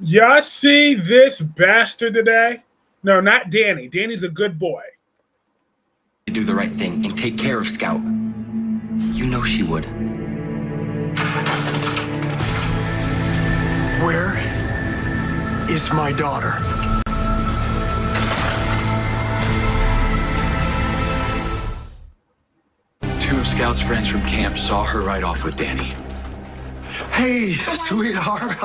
Y'all see this bastard today? No, not Danny. Danny's a good boy. To do the right thing and take care of Scout. You know she would. Where is my daughter? Two of Scout's friends from camp saw her ride off with Danny. Hey, sweetheart.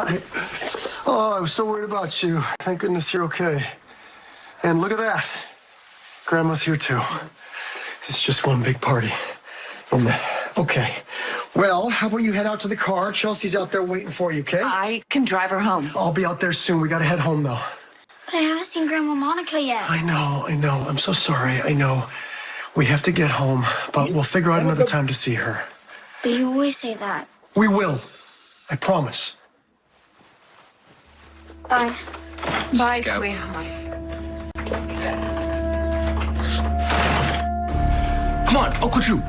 Oh, I was so worried about you. Thank goodness you're okay. And look at that. Grandma's here too. It's just one big party, isn't it? Okay. Well, how about you head out to the car? Chelsea's out there waiting for you, okay? I can drive her home. I'll be out there soon. We gotta head home, though. But I haven't seen Grandma Monica yet. I know. I'm so sorry. I know. We have to get home, but we'll figure out another time to see her. But you always say that. We will. I promise. Bye. Bye, Scout. sweetheart. Come on, Uncle Drew.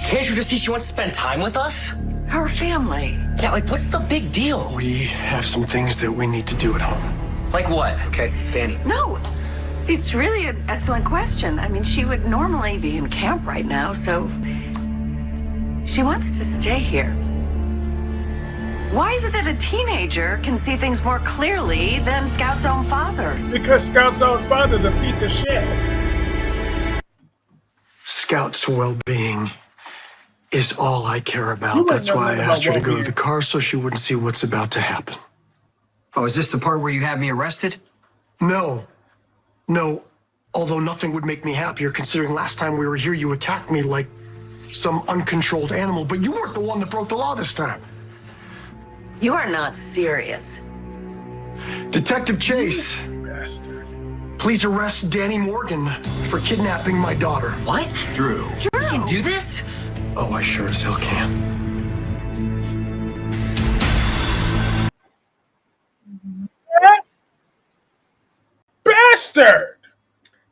Can't you just see she wants to spend time with us? Her family. Yeah, like what's the big deal? We have some things that we need to do at home. Like what? Okay, Danny. No, it's really an excellent question. I mean, she would normally be in camp right now, so she wants to stay here. Why is it that a teenager can see things more clearly than Scout's own father? Because Scout's own father's a piece of shit. Scout's well-being is all I care You about. wouldn't That's know why I nothing asked her about to go to well-being. the car so she wouldn't see what's about to happen. Oh, is this the part where you have me arrested? No. Although nothing would make me happier considering last time we were here you attacked me like some uncontrolled animal, but you weren't the one that broke the law this time. You are not serious. Detective Chase, Bastard. please arrest Danny Morgan for kidnapping my daughter. What? Drew. You can do this? Oh, I sure as hell can. Bastard!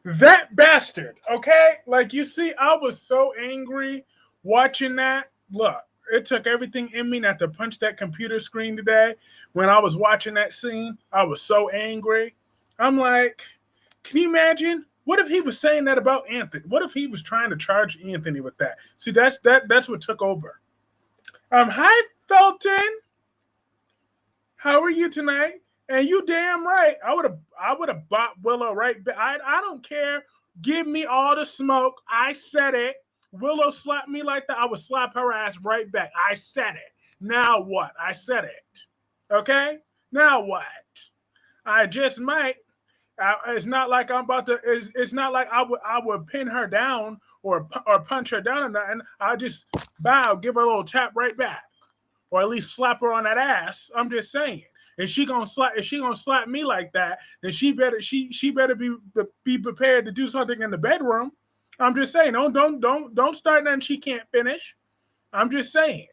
That bastard, okay? Like, you see, I was so angry watching that. Look, it took everything in me not to punch that computer screen today. When I was watching that scene, I was so angry. I'm like, can you imagine? What if he was saying that about Anthony? What if he was trying to charge Anthony with that? See, that's what took over. Hi, Felton. How are you tonight? And you damn right. I would have bought Willow right back. I don't care. Give me all the smoke. I said it. Willow slapped me like that. I would slap her ass right back. I said it. Now what? I said it. Okay? Now what? I just might. It's not like I'm about to. It's not like I would pin her down or punch her down or nothing. I just bow, give her a little tap right back, or at least slap her on that ass. I'm just saying. If she gonna slap me like that, then she better be prepared to do something in the bedroom. I'm just saying. Don't start nothing she can't finish. I'm just saying.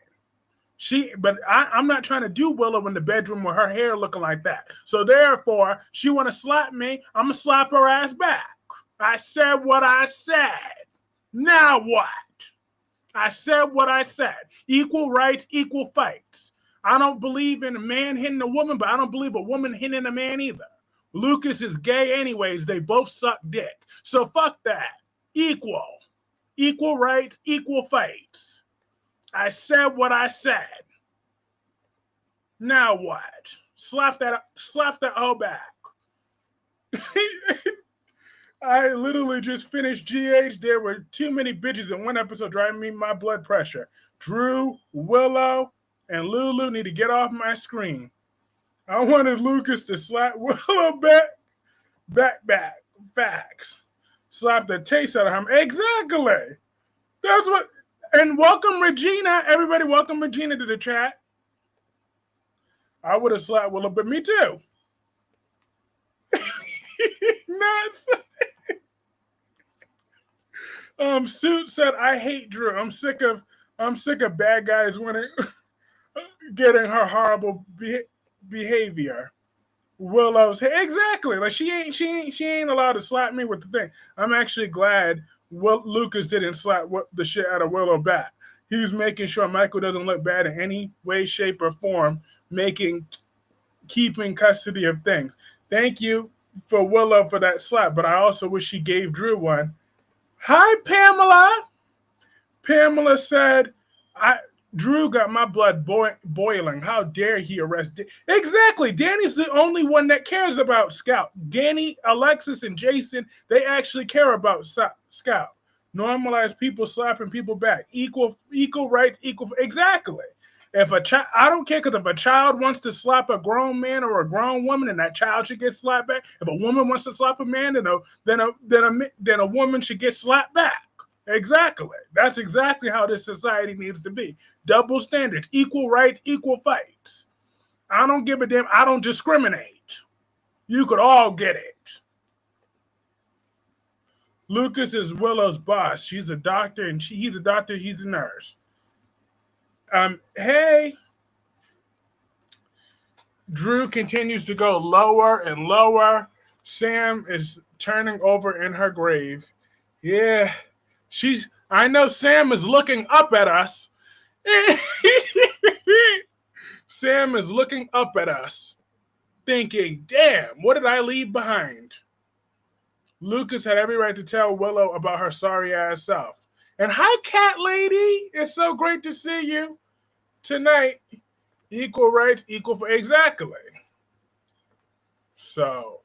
But I'm not trying to do Willow in the bedroom with her hair looking like that. So therefore, she want to slap me. I'm gonna slap her ass back. I said what I said. Now what? I said what I said. Equal rights, equal fights. I don't believe in a man hitting a woman, but I don't believe a woman hitting a man either. Lucas is gay anyways. They both suck dick. So fuck that. Equal. Equal rights, equal fights. I said what I said. Now what? Slap that hoe back. I literally just finished GH. There were too many bitches in one episode driving me my blood pressure. Drew, Willow, and Lulu need to get off my screen. I wanted Lucas to slap Willow back. Facts. Slap the taste out of him. Exactly. That's what. And welcome Regina. Everybody, welcome Regina to the chat. I would have slapped Willow, but me too. Suit said, "I hate Drew. I'm sick of bad guys winning." Getting her horrible behavior. Willow's exactly like she ain't allowed to slap me with the thing. I'm actually glad Lucas didn't slap the shit out of Willow back. He's making sure Michael doesn't look bad in any way, shape, or form, making keeping custody of things. Thank you for Willow for that slap, but I also wish she gave Drew one. Hi, Pamela. Pamela said, Drew got my blood boiling. How dare he arrest Exactly. Danny's the only one that cares about Scout. Danny, Alexis, and Jason, they actually care about Scout. Normalize people slapping people back. Equal rights, exactly. If a child, I don't care, because if a child wants to slap a grown man or a grown woman, and that child should get slapped back. If a woman wants to slap a man, then a woman should get slapped back. Exactly. That's exactly how this society needs to be. Double standards, equal rights, equal fights. I don't give a damn. I don't discriminate. You could all get it. Lucas is Willow's boss. She's a doctor, and he's a doctor. He's a nurse. Hey. Drew continues to go lower and lower. Sam is turning over in her grave. Yeah. I know Sam is looking up at us. Sam is looking up at us, thinking, damn, what did I leave behind? Lucas had every right to tell Willow about her sorry-ass self. And hi, cat lady. It's so great to see you tonight. Equal rights, exactly. So,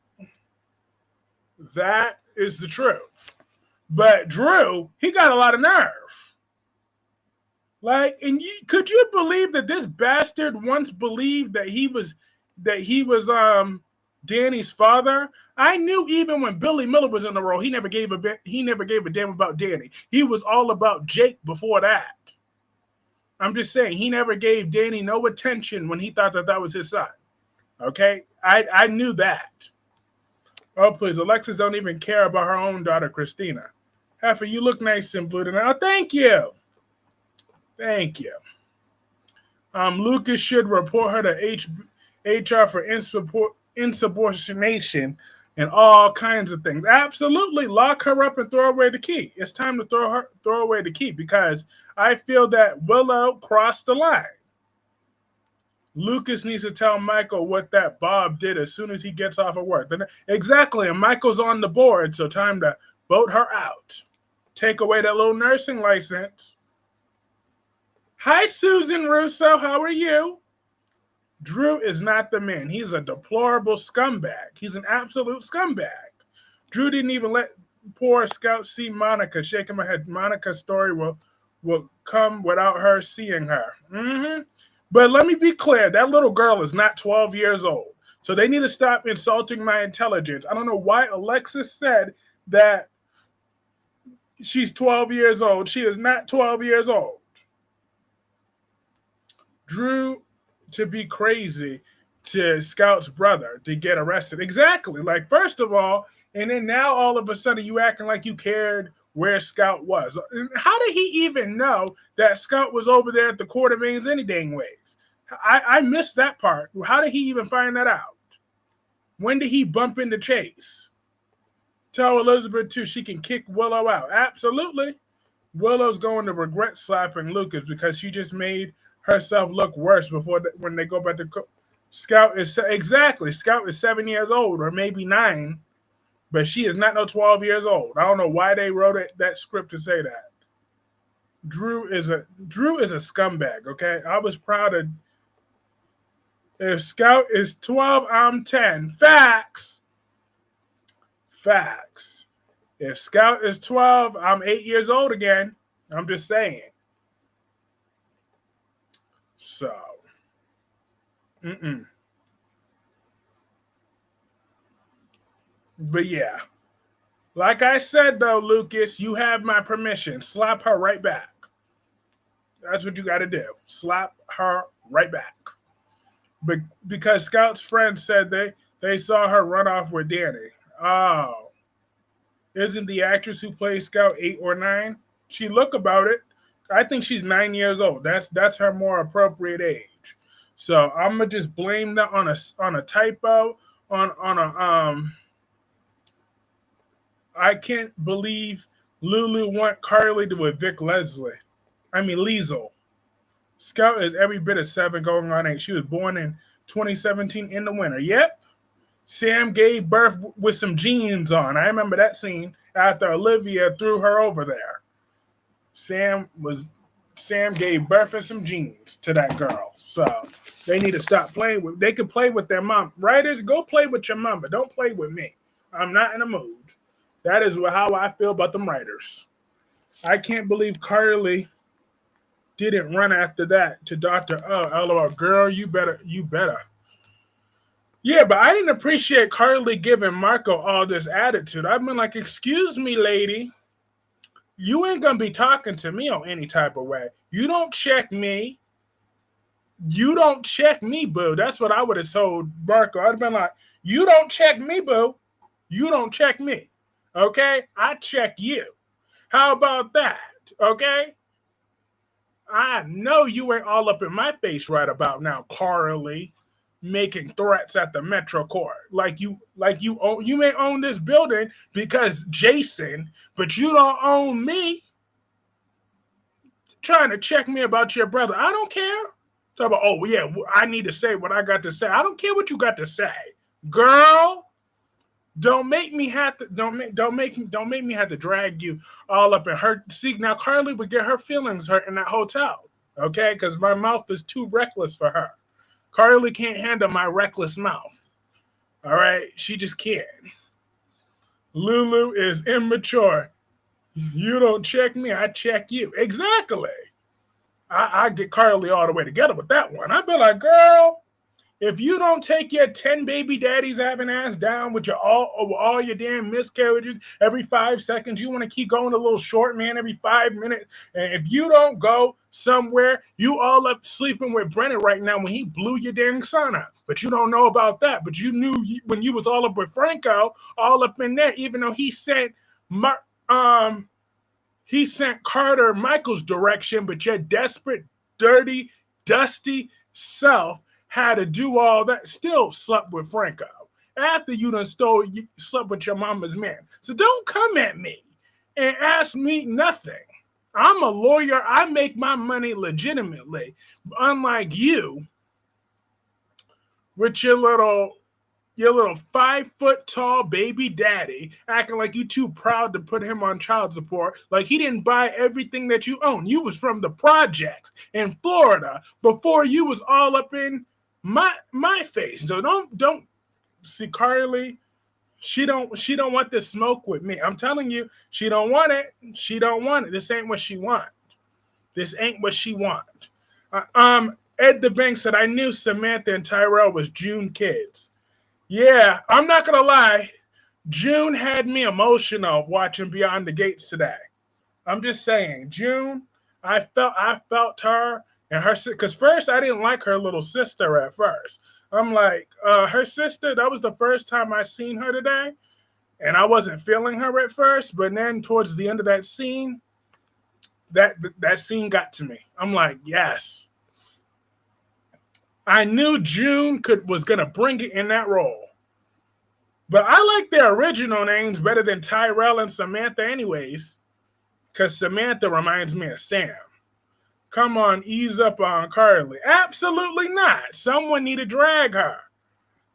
that is the truth. But Drew, he got a lot of nerve. Could you believe that this bastard once believed that he was Danny's father? I knew even when Billy Miller was in the role, he never gave a damn about Danny. He was all about Jake before that. I'm just saying, he never gave Danny no attention when he thought that was his son. Okay, I knew that. Oh please, Alexis don't even care about her own daughter, Christina. Heifer, you look nice and blue tonight. Oh, thank you. Thank you. Lucas should report her to HR for insubordination and all kinds of things. Absolutely. Lock her up and throw away the key. It's time to throw away the key, because I feel that Willow crossed the line. Lucas needs to tell Michael what that Bob did as soon as he gets off of work. Exactly. And Michael's on the board, so time to vote her out. Take away that little nursing license. Hi, Susan Russo. How are you? Drew is not the man. He's a deplorable scumbag. He's an absolute scumbag. Drew didn't even let poor Scout see Monica. Shaking my head. Monica's story will come without her seeing her. Mm-hmm. But let me be clear. That little girl is not 12 years old. So they need to stop insulting my intelligence. I don't know why Alexis said that she's 12 years old. She is not 12 years old. Drew to be crazy to Scout's brother to get arrested. Exactly. First of all, and then now all of a sudden you acting like you cared where Scout was. How did he even know that Scout was over there at the Court of Mains any dang ways? I missed that part. How did he even find that out? When did he bump into Chase? Tell Elizabeth, too, she can kick Willow out. Absolutely. Willow's going to regret slapping Lucas because she just made herself look worse when they go back to Scout is 7 years old, or maybe 9, but she is not no 12 years old. I don't know why they wrote that script to say that. Drew is a scumbag. Okay, I was proud of. If Scout is 12, I'm 10. Facts. If Scout is 12, I'm 8 years old again. I'm just saying. So, But yeah, like I said though, Lucas, you have my permission. Slap her right back. That's what you got to do. Slap her right back. But because Scout's friends said they saw her run off with Danny. Oh, isn't the actress who plays Scout 8 or 9? She look about it. I think she's 9 years old. That's her more appropriate age. So I'm gonna just blame that on a typo, on a I can't believe Lulu want Carly to evict Liesel. Scout is every bit of 7 going on 8. She was born in 2017 in the winter. Yep. Sam gave birth with some jeans on. I remember that scene after Olivia threw her over there. Sam gave birth in some jeans to that girl. So they need to stop playing with. They can play with their mom. Writers, go play with your mom, but don't play with me. I'm not in the mood. That is how I feel about them writers. I can't believe Carly didn't run after that to Dr. LOL. Girl, you better. Yeah, but I didn't appreciate Carly giving Marco all this attitude. I've been like, excuse me, lady. You ain't going to be talking to me on any type of way. You don't check me. You don't check me, boo. That's what I would have told Marco. I'd have been like, you don't check me, boo. You don't check me. Okay? I check you. How about that? Okay? I know you ain't all up in my face right about now, Carly, making threats at the Metro Court. You may own this building because Jason, but you don't own me. Trying to check me about your brother. I don't care. Talk about, oh yeah, I need to say what I got to say. I don't care what you got to say. Girl, don't make me have to drag you all up in her. See, now Carly would get her feelings hurt in that hotel. Okay? Because my mouth is too reckless for her. Carly can't handle my reckless mouth. All right? She just can't. Lulu is immature. You don't check me, I check you. Exactly. I get Carly all the way together with that one. I'd be like, girl, if you don't take your 10 baby daddies having ass down with all your damn miscarriages every 5 seconds, you want to keep going a little short, man, every 5 minutes. And if you don't go somewhere, you all up sleeping with Brennan right now when he blew your dang son out. But you don't know about that. But you knew when you was all up with Franco, all up in there, even though he sent Carter Michael's direction, but your desperate, dirty, dusty self had to do all that, still slept with Franco. After you done slept with your mama's man. So don't come at me and ask me nothing. I'm a lawyer. I make my money legitimately. Unlike you, with your little 5 foot tall baby daddy acting like you too proud to put him on child support, like he didn't buy everything that you own. You was from the projects in Florida before you was all up in my face. So don't see Carly. She don't want this smoke with me. I'm telling you, she don't want it. She don't want it. This ain't what she want. Ed the Bank said, I knew Samantha and Tyrell was June kids. Yeah, I'm not gonna lie. June had me emotional watching Beyond the Gates today. I'm just saying, June, I felt her and her, because first I didn't like her little sister at first. I'm like, her sister, that was the first time I seen her today, and I wasn't feeling her at first, but then towards the end of that scene, that scene got to me. I'm like, yes. I knew June was going to bring it in that role. But I like their original names better than Tyrell and Samantha anyways, because Samantha reminds me of Sam. Come on, ease up on Carly. Absolutely not. Someone need to drag her.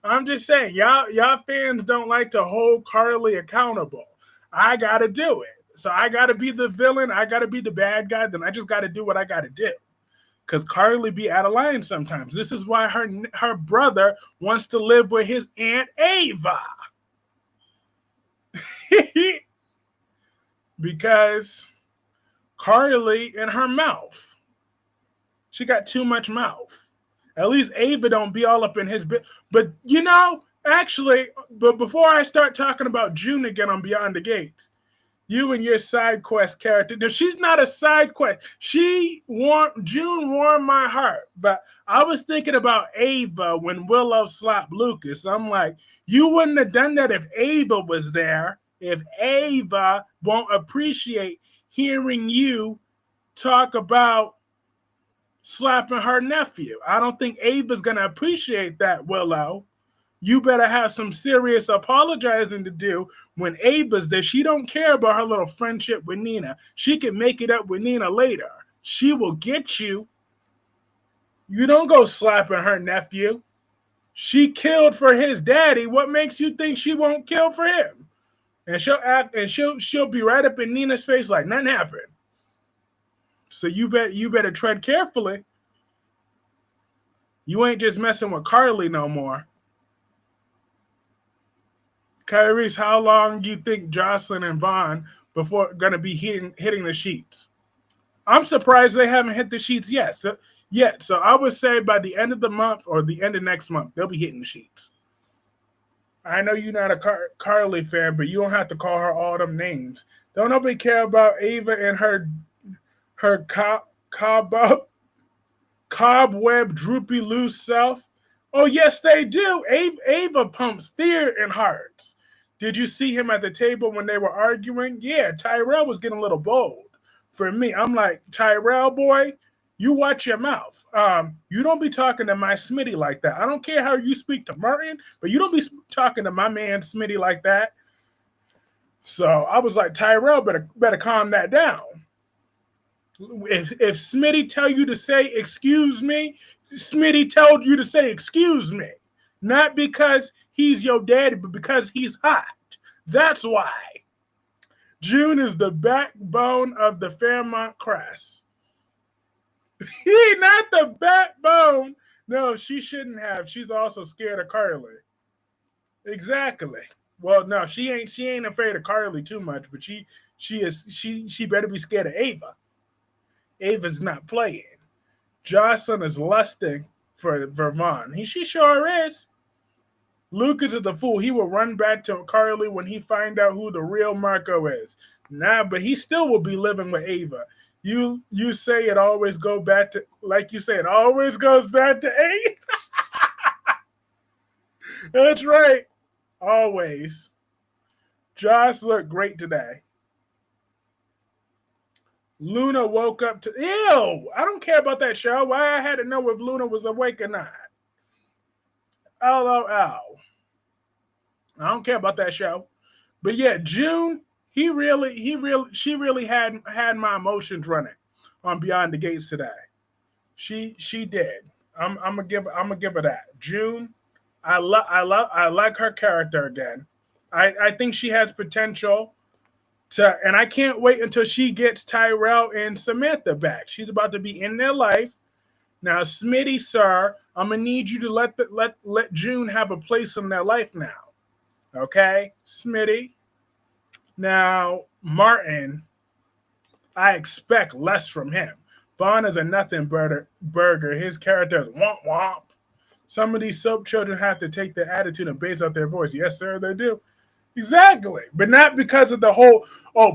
I'm just saying, y'all fans don't like to hold Carly accountable. I got to do it. So I got to be the villain. I got to be the bad guy. Then I just got to do what I got to do. Because Carly be out of line sometimes. This is why her brother wants to live with his Aunt Ava. Because Carly in her mouth. She got too much mouth. At least Ava don't be all up in his bit. But, actually, but before I start talking about June again on Beyond the Gates, you and your side quest character. No, she's not a side quest. June warmed my heart. But I was thinking about Ava when Willow slapped Lucas. I'm like, you wouldn't have done that if Ava was there. If Ava won't appreciate hearing you talk about slapping her nephew. I don't think Ava's going to appreciate that, Willow. You better have some serious apologizing to do when Ava's there. She don't care about her little friendship with Nina. She can make it up with Nina later. She will get you. You don't go slapping her nephew. She killed for his daddy. What makes you think she won't kill for him? And she'll act, and she'll be right up in Nina's face like nothing happened. So you better tread carefully. You ain't just messing with Carly no more. Kyreese, how long do you think Jocelyn and Vaughn before gonna be hitting the sheets? I'm surprised they haven't hit the sheets yet. So I would say by the end of the month or the end of next month, they'll be hitting the sheets. I know you're not a Carly fan, but you don't have to call her all them names. Don't nobody care about Ava and her cobweb droopy loose self? Oh yes, they do. Ava pumps fear in hearts. Did you see him at the table when they were arguing? Yeah, Tyrell was getting a little bold. For me, I'm like, Tyrell boy, you watch your mouth. You don't be talking to my Smitty like that. I don't care how you speak to Martin, but you don't be talking to my man Smitty like that. So I was like, Tyrell better calm that down. If Smitty tell you to say excuse me, Smitty told you to say excuse me. Not because he's your daddy, but because he's hot. That's why. June is the backbone of the Fairmont Crest. He's not the backbone. No, she shouldn't have. She's also scared of Carly. Exactly. Well, no, she ain't afraid of Carly too much, but she better be scared of Ava. Ava's not playing. Jocelyn is lusting for Vaughn. She sure is. Lucas is the fool. He will run back to Carly when he find out who the real Marco is. Nah, but he still will be living with Ava. You say it always go back to, like you say, it always goes back to Ava. That's right. Always. Josh looked great today. Luna woke up to, ew, I don't care about that show. Why I had to know if Luna was awake or not. LOL. I don't care about that show. But yeah, June, she really had my emotions running on Beyond the Gates today. She did. I'm gonna give her that. June, I like her character again. I think she has potential to, and I can't wait until she gets Tyrell and Samantha back. She's about to be in their life. Now, Smitty, sir, I'm gonna need you to let June have a place in their life now. Okay, Smitty. Now, Martin, I expect less from him. Vaughn is a nothing burger. His character is womp womp. Some of these soap children have to take their attitude and base out their voice. Yes, sir, they do. Exactly. But not because of the whole,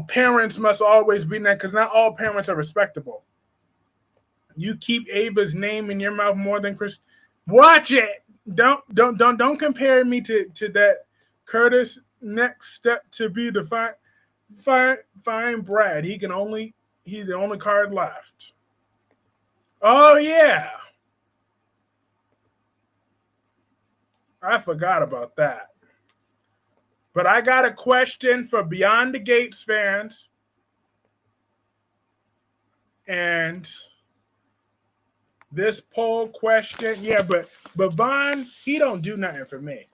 parents must always be there, because not all parents are respectable. You keep Ava's name in your mouth more than Chris. Watch it. Don't compare me to that Curtis next step to be the fine Brad. He's the only card left. Oh yeah. I forgot about that. But I got a question for Beyond the Gates fans. And this poll question, yeah, but Vaughn, he don't do nothing for me.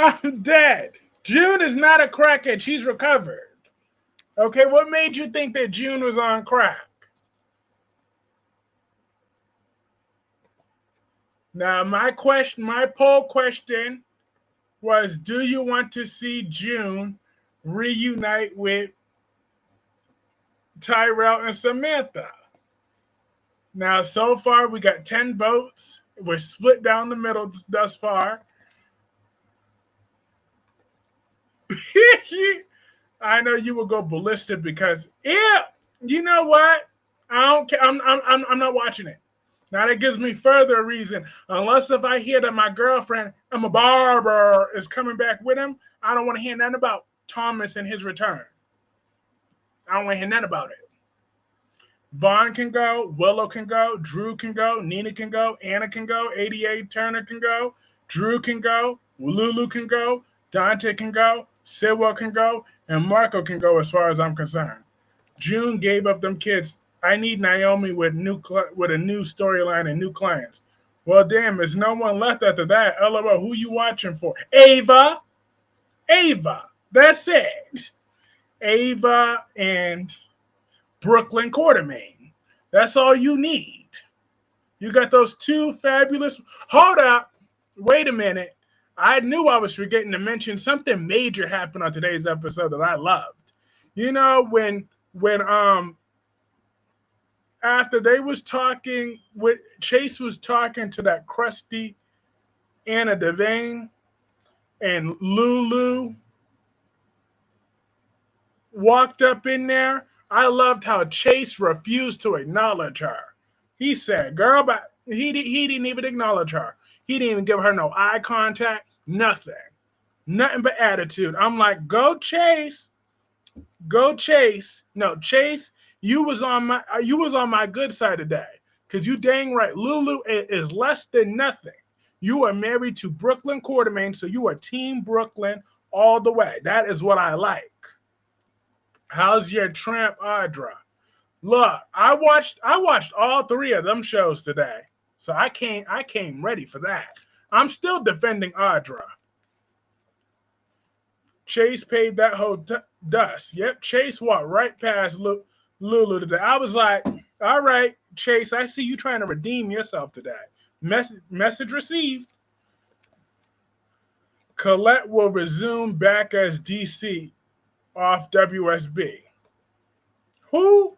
I'm dead. June is not a crackhead. She's recovered. Okay, what made you think that June was on crack? Now, my poll question was, do you want to see June reunite with Tyrell and Samantha? Now, so far, we got 10 votes. We're split down the middle thus far. I know you will go ballistic because, yeah, you know what? I don't care. I'm not watching it. Now that gives me further reason. Unless if I hear that my girlfriend, I'm a barber, is coming back with him, I don't want to hear nothing about Thomas and his return. I don't want to hear nothing about it. Vaughn can go, Willow can go, Drew can go, Nina can go, Anna can go, 88 Turner can go, Drew can go, Lulu can go, Dante can go, Sidwell can go, and Marco can go as far as I'm concerned. June gave up them kids. I need Naomi with with a new storyline and new clients. Well, damn, there's no one left after that. LOL, who you watching for? Ava. Ava. That's it. Ava and Brooklyn Quartermain. That's all you need. You got those two fabulous. Hold up. Wait a minute. I knew I was forgetting to mention something major happened on today's episode that I loved. You know, when after they was talking with Chase was talking to that crusty Anna Devane and Lulu walked up in there. I loved how Chase refused to acknowledge her. He said, girl, but he didn't even acknowledge her. He didn't even give her no eye contact, nothing. Nothing but attitude. I'm like, go Chase. Go Chase. No, Chase, you was on my good side today. Because you dang right. Lulu is less than nothing. You are married to Brooklyn Quartermain, so you are Team Brooklyn all the way. That is what I like. How's your tramp, Audra? Look, I watched all three of them shows today. So I came ready for that. I'm still defending Audra. Chase paid that whole dust. Yep, Chase walked right past Lulu today. I was like, all right, Chase, I see you trying to redeem yourself today. Message received. Colette will resume back as DC off WSB. Who?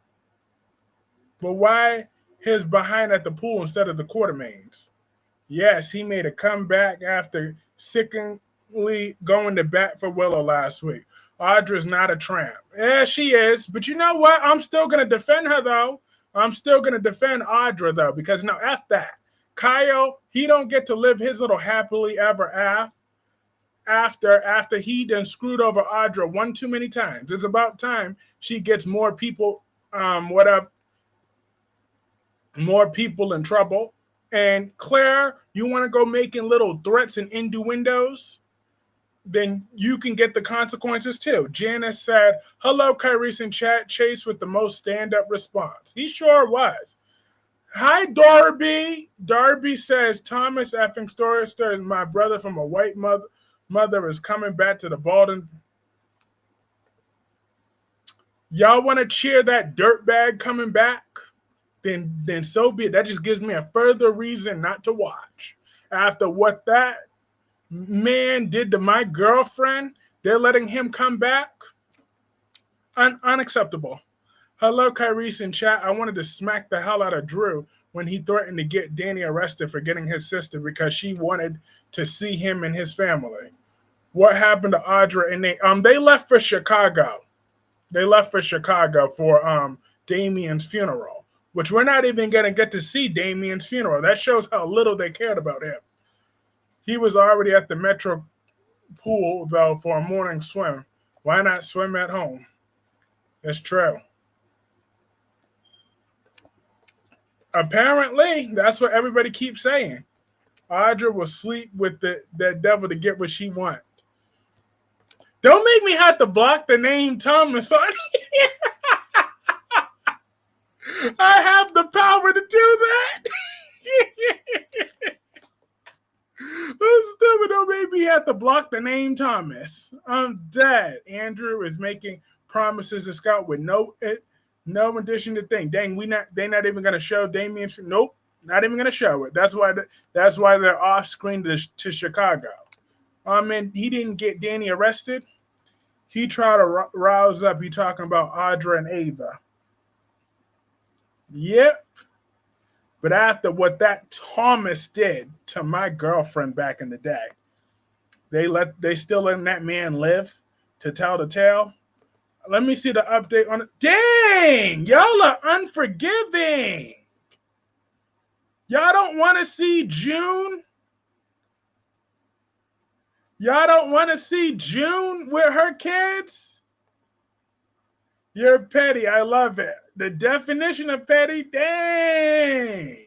But why his behind at the pool instead of the Quartermains? Yes, he made a comeback after sickeningly going to bat for Willow last week. Audra's not a tramp. Yeah, she is. But you know what? I'm still going to defend her, though. I'm still going to defend Audra, though, because no, F that. Kyle, he don't get to live his little happily ever after he done screwed over Audra one too many times. It's about time she gets more people, more people in trouble. And Claire, you want to go making little threats and innuendos? Then you can get the consequences too. Janice said, hello, Kyreese in chat. Chase with the most stand-up response. He sure was. Hi, Darby. Darby says, Thomas effing Storister is my brother from a white mother is coming back to the Baldwin. Y'all want to cheer that dirtbag coming back? Then so be it. That just gives me a further reason not to watch. After what that man did to my girlfriend, they're letting him come back? Unacceptable. Hello, Kyreese in chat. I wanted to smack the hell out of Drew when he threatened to get Danny arrested for getting his sister because she wanted to see him and his family. What happened to Audra and they left for Chicago. They left for Chicago for Damien's funeral, which we're not even going to get to see Damien's funeral. That shows how little they cared about him. He was already at the Metro pool, though, for a morning swim. Why not swim at home? It's true. Apparently, that's what everybody keeps saying. Audra will sleep with that devil to get what she wants. Don't make me have to block the name Thomas on here. I have the power to do that. Oh, stupid. Don't make me have to block the name Thomas. I'm dead. Andrew is making promises to Scout with no addition to thing. Dang, they're not even gonna show Damien's. Nope, not even gonna show it. That's why they're off screen to Chicago. And he didn't get Danny arrested. He tried to rouse up. He talking about Audra and Ava. Yep. But after what that Thomas did to my girlfriend back in the day, they still letting that man live to tell the tale. Let me see the update on it. Dang, y'all are unforgiving. Y'all don't want to see June? Y'all don't want to see June with her kids? You're petty. I love it. The definition of petty, dang.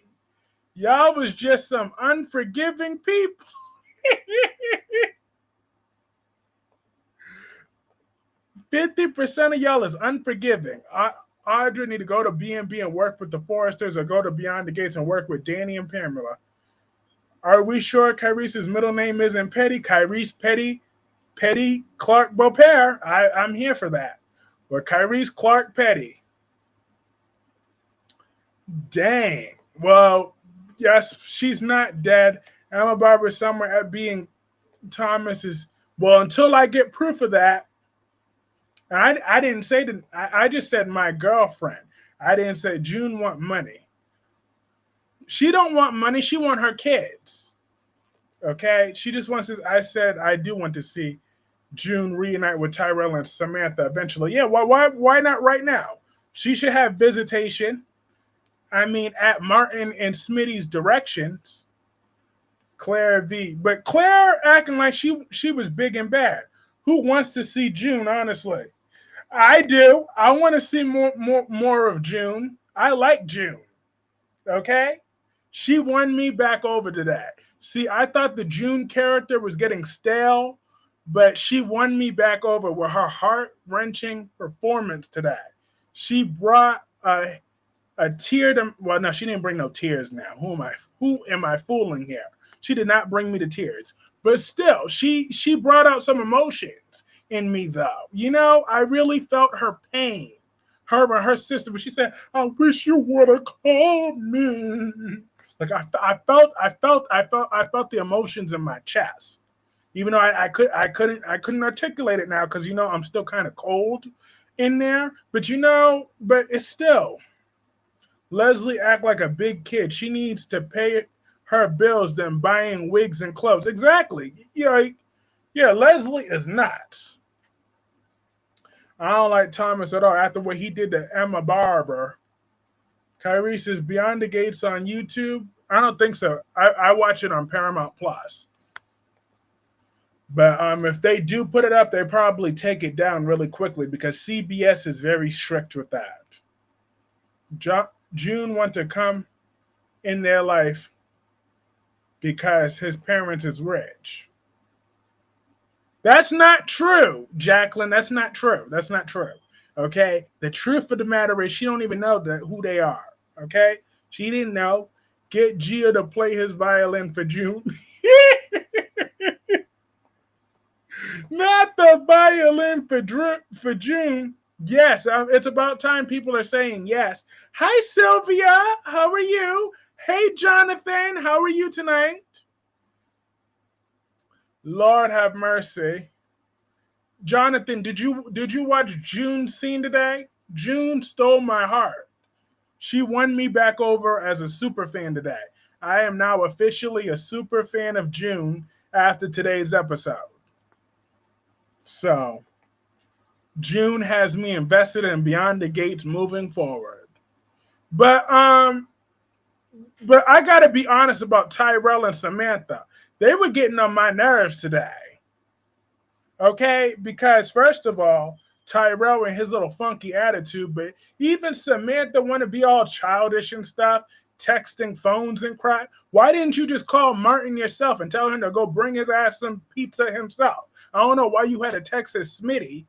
Y'all was just some unforgiving people. 50% of y'all is unforgiving. Audrey need to go to B&B and work with the Foresters or go to Beyond the Gates and work with Danny and Pamela. Are we sure Kyrese's middle name isn't Petty? Kyreese Petty Clarke Beaupere. I'm here for that. Or Kyreese Clarke Petty. Dang. Well, yes, she's not dead. Emma Barber somewhere at being Thomas is, well, until I get proof of that. I didn't say that. I just said my girlfriend. I didn't say June want money. She don't want money. She want her kids. Okay? She just wants to, I said I do want to see June reunite with Tyrell and Samantha eventually. Yeah, why not right now? She should have visitation. I mean, at Martin and Smitty's directions. Claire V. But Claire acting like she was big and bad. Who wants to see June, honestly? I do. I want to see more of June. I like June. Okay? She won me back over to that. See, I thought the June character was getting stale, but she won me back over with her heart-wrenching performance to that. She brought a tear to, well, no, she didn't bring no tears now. Who am I fooling here? She did not bring me to tears. But still, she brought out some emotions in me, though. You know, I really felt her pain. Her and her sister, when she said, "I wish you would have called me." Like I felt the emotions in my chest. Even though I couldn't articulate it now because I'm still kind of cold in there. But but it's still. Leslie act like a big kid. She needs to pay her bills than buying wigs and clothes. Exactly. Yeah, Leslie is nuts. I don't like Thomas at all. After what he did to Emma Barber. Kyreese is Beyond the Gates on YouTube. I don't think so. I watch it on Paramount Plus. But if they do put it up, they probably take it down really quickly because CBS is very strict with that. June wants to come in their life because his parents is rich. That's not true, Jacqueline. That's not true. That's not true. Okay? The truth of the matter is she don't even know who they are. Okay? She didn't know. Get Gio to play his violin for June. Not the violin for June. Yes, it's about time people are saying yes. Hi, Sylvia. How are you? Hey, Jonathan. How are you tonight? Lord have mercy. Jonathan, did you watch June's scene today? June stole my heart. She won me back over as a super fan today. I am now officially a super fan of June after today's episode. So, June has me invested in Beyond the Gates moving forward. But I gotta be honest about Tyrell and Samantha. They were getting on my nerves today. Okay? Because first of all, Tyrell and his little funky attitude, but even Samantha want to be all childish and stuff, texting phones and crap. Why didn't you just call Martin yourself and tell him to go bring his ass some pizza himself? I don't know why you had to text his Smitty.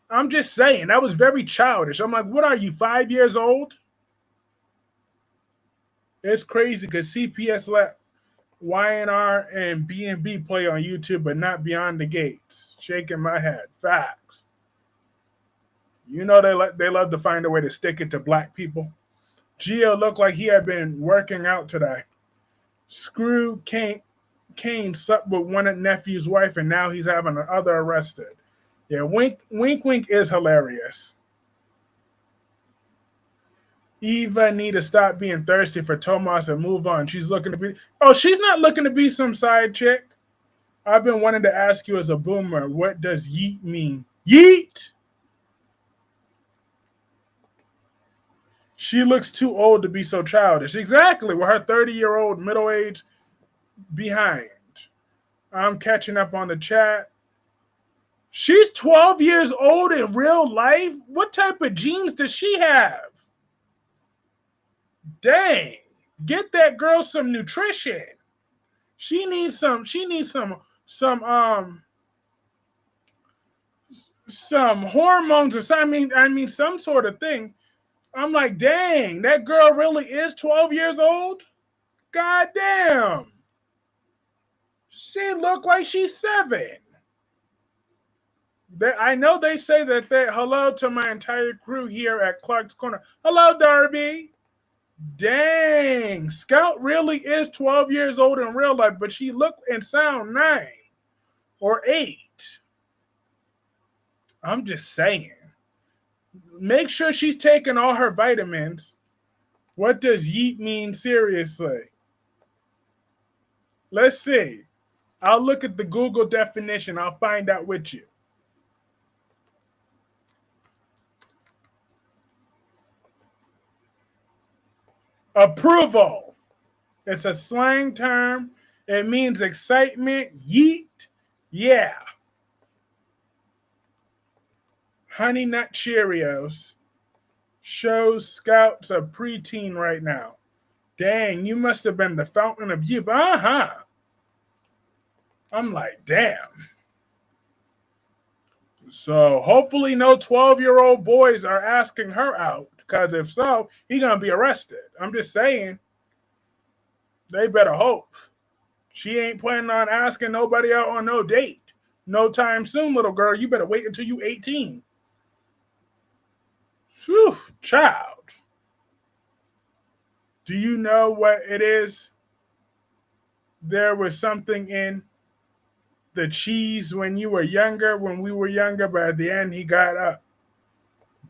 I'm just saying, that was very childish. I'm like, what are you, 5 years old? It's crazy because CPS let YNR and B&B play on YouTube, but not Beyond the Gates. Shaking my head. Facts. They love to find a way to stick it to black people. Gio looked like he had been working out today. Screw Kane slept with one nephew's wife, and now he's having the other arrested. Yeah, Wink is hilarious. Eva need to stop being thirsty for Tomas and move on. She's not looking to be some side chick. I've been wanting to ask you as a boomer, what does yeet mean? Yeet! She looks too old to be so childish. Exactly, with her 30-year-old middle-aged behind. I'm catching up on the chat. She's 12 years old in real life? What type of genes does she have? Dang. Get that girl some nutrition. She needs some hormones or something. I mean some sort of thing. I'm like, dang, that girl really is 12 years old? God damn. She looked like she's 7. I know they say that hello to my entire crew here at Clarke's Corner. Hello, Darby. Dang, Scout really is 12 years old in real life, but she looked and sound 9 or 8. I'm just saying. Make sure she's taking all her vitamins. What does yeet mean seriously? Let's see. I'll look at the Google definition. I'll find out with you. Approval. It's a slang term. It means excitement. Yeet. Yeah. Honey Nut Cheerios shows Scouts a preteen right now. Dang, you must have been the fountain of youth. Uh-huh. I'm like, damn. So hopefully no 12-year-old boys are asking her out, because if so, he's going to be arrested. I'm just saying. They better hope. She ain't planning on asking nobody out on no date. No time soon, little girl. You better wait until you 18. Whew, child. Do you know what it is? There was something in the cheese when you were younger, when we were younger, but at the end he got up.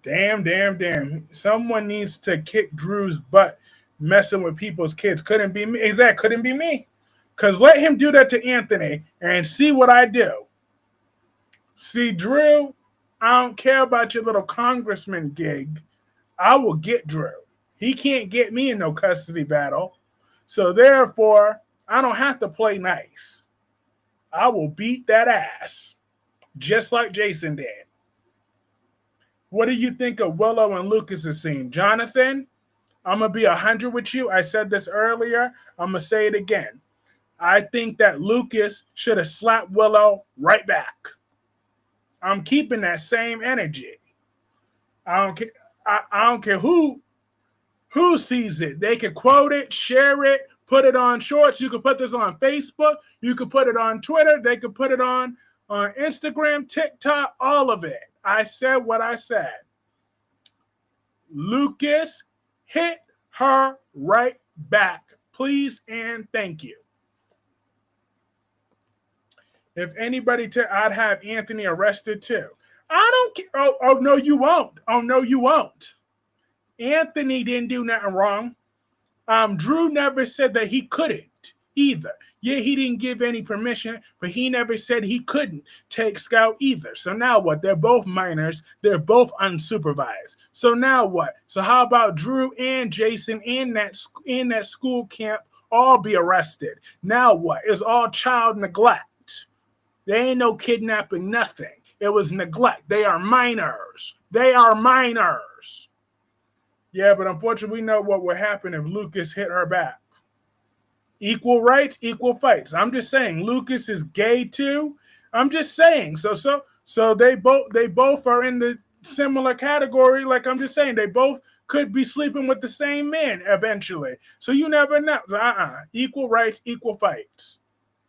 Damn. Someone needs to kick Drew's butt messing with people's kids. Couldn't be me. Exactly, couldn't be me. Because let him do that to Anthony and see what I do. See, Drew, I don't care about your little congressman gig. I will get Drew. He can't get me in no custody battle. So therefore, I don't have to play nice. I will beat that ass. Just like Jason did. What do you think of Willow and Lucas's scene? Jonathan, I'm going to be 100 with you. I said this earlier. I'm going to say it again. I think that Lucas should have slapped Willow right back. I'm keeping that same energy. I don't care who sees it. They can quote it, share it, put it on shorts. You can put this on Facebook. You can put it on Twitter. They can put it on Instagram, TikTok, all of it. I said what I said. Lucas, hit her right back. Please and thank you. If anybody, I'd have Anthony arrested too. I don't care. Oh, no, you won't. Oh, no, you won't. Anthony didn't do nothing wrong. Drew never said that he couldn't either. Yeah, he didn't give any permission, but he never said he couldn't take Scout either. So now what? They're both minors. They're both unsupervised. So now what? So how about Drew and Jason in that school camp all be arrested? Now what? It's all child neglect. There ain't no kidnapping, nothing. It was neglect. They are minors. They are minors. Yeah, but unfortunately, we know what would happen if Lucas hit her back. Equal rights, equal fights. I'm just saying, Lucas is gay too. I'm just saying. So they both are in the similar category. Like I'm just saying, they both could be sleeping with the same man eventually. So you never know. Equal rights, equal fights.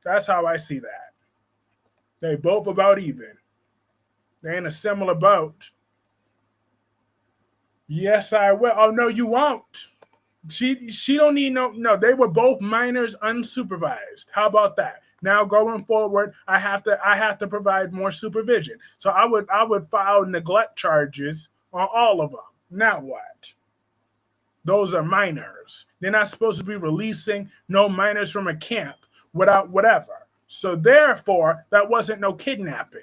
That's how I see that. They both about even. They in a similar boat. Yes, I will. Oh no, you won't. She don't need no. They were both minors, unsupervised. How about that? Now going forward, I have to provide more supervision. So I would file neglect charges on all of them. Now what? Those are minors. They're not supposed to be releasing no minors from a camp without whatever. So therefore, that wasn't no kidnapping.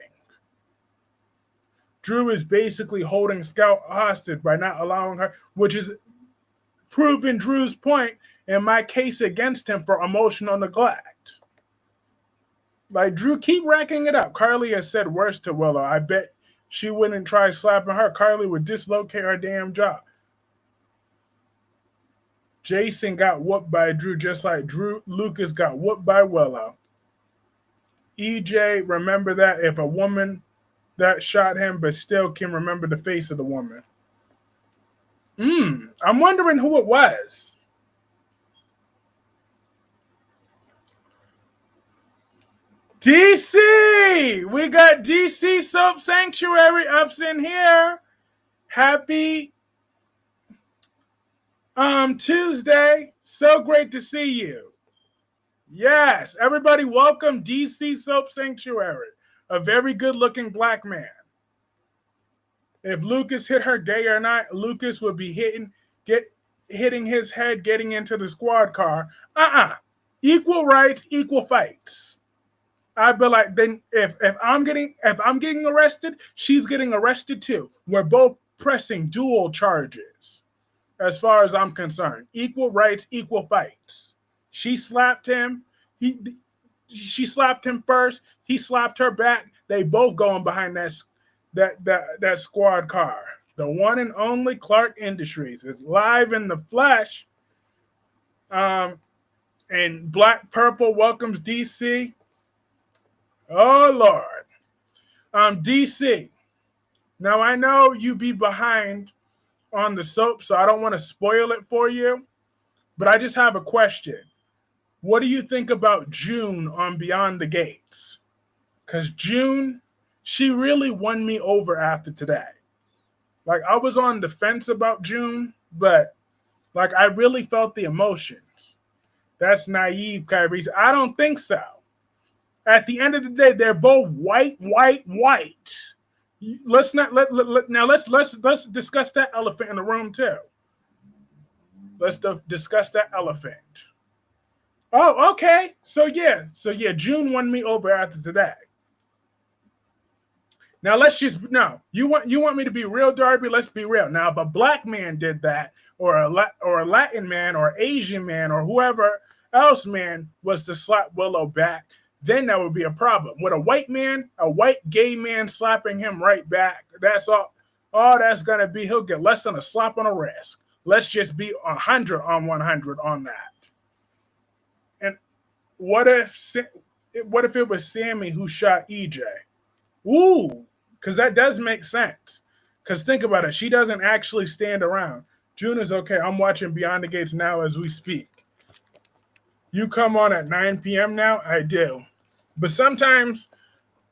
Drew is basically holding Scout hostage by not allowing her, which is proving Drew's point in my case against him for emotional neglect. Like, Drew, keep racking it up. Carly has said worse to Willow. I bet she wouldn't try slapping her. Carly would dislocate her damn jaw. Jason got whooped by Drew just like Lucas got whooped by Willow. EJ, remember that if a woman that shot him but still can remember the face of the woman. I'm wondering who it was. DC! We got DC Soap Sanctuary ups in here. Happy Tuesday. So great to see you. Yes, everybody welcome DC Soap Sanctuary. A very good-looking black man. If Lucas hit her gay or not, Lucas would be hitting his head getting into the squad car. Equal rights, equal fights. I'd be like, then if I'm getting arrested, she's getting arrested too. We're both pressing dual charges, as far as I'm concerned. Equal rights, equal fights. She slapped him. She slapped him first. He slapped her back. They both going behind that squad car. The one and only Clarke Industries is live in the flesh. And Black Purple welcomes DC. Oh, Lord. DC. Now, I know you be behind on the soap, so I don't want to spoil it for you. But I just have a question. What do you think about June on Beyond the Gates? Because June, she really won me over after today. Like, I was on the fence about June, but, like, I really felt the emotions. That's naive, Kyreese. I don't think so. At the end of the day, they're both white. Let's discuss that elephant in the room too. Let's discuss that elephant. Oh, okay. So yeah, June won me over after today. Now you want me to be real, Darby? Let's be real. Now, if a black man did that, or a Latin man, or Asian man, or whoever else man was to slap Willow back, then that would be a problem. With a white gay man slapping him right back, that's all that's going to be. He'll get less than a slap on the wrist. Let's just be 100 on 100 on that. And what if it was Sammy who shot EJ? Ooh, because that does make sense. Because think about it. She doesn't actually stand around. June is okay. I'm watching Beyond the Gates now as we speak. You come on at 9 p.m. now? I do. But sometimes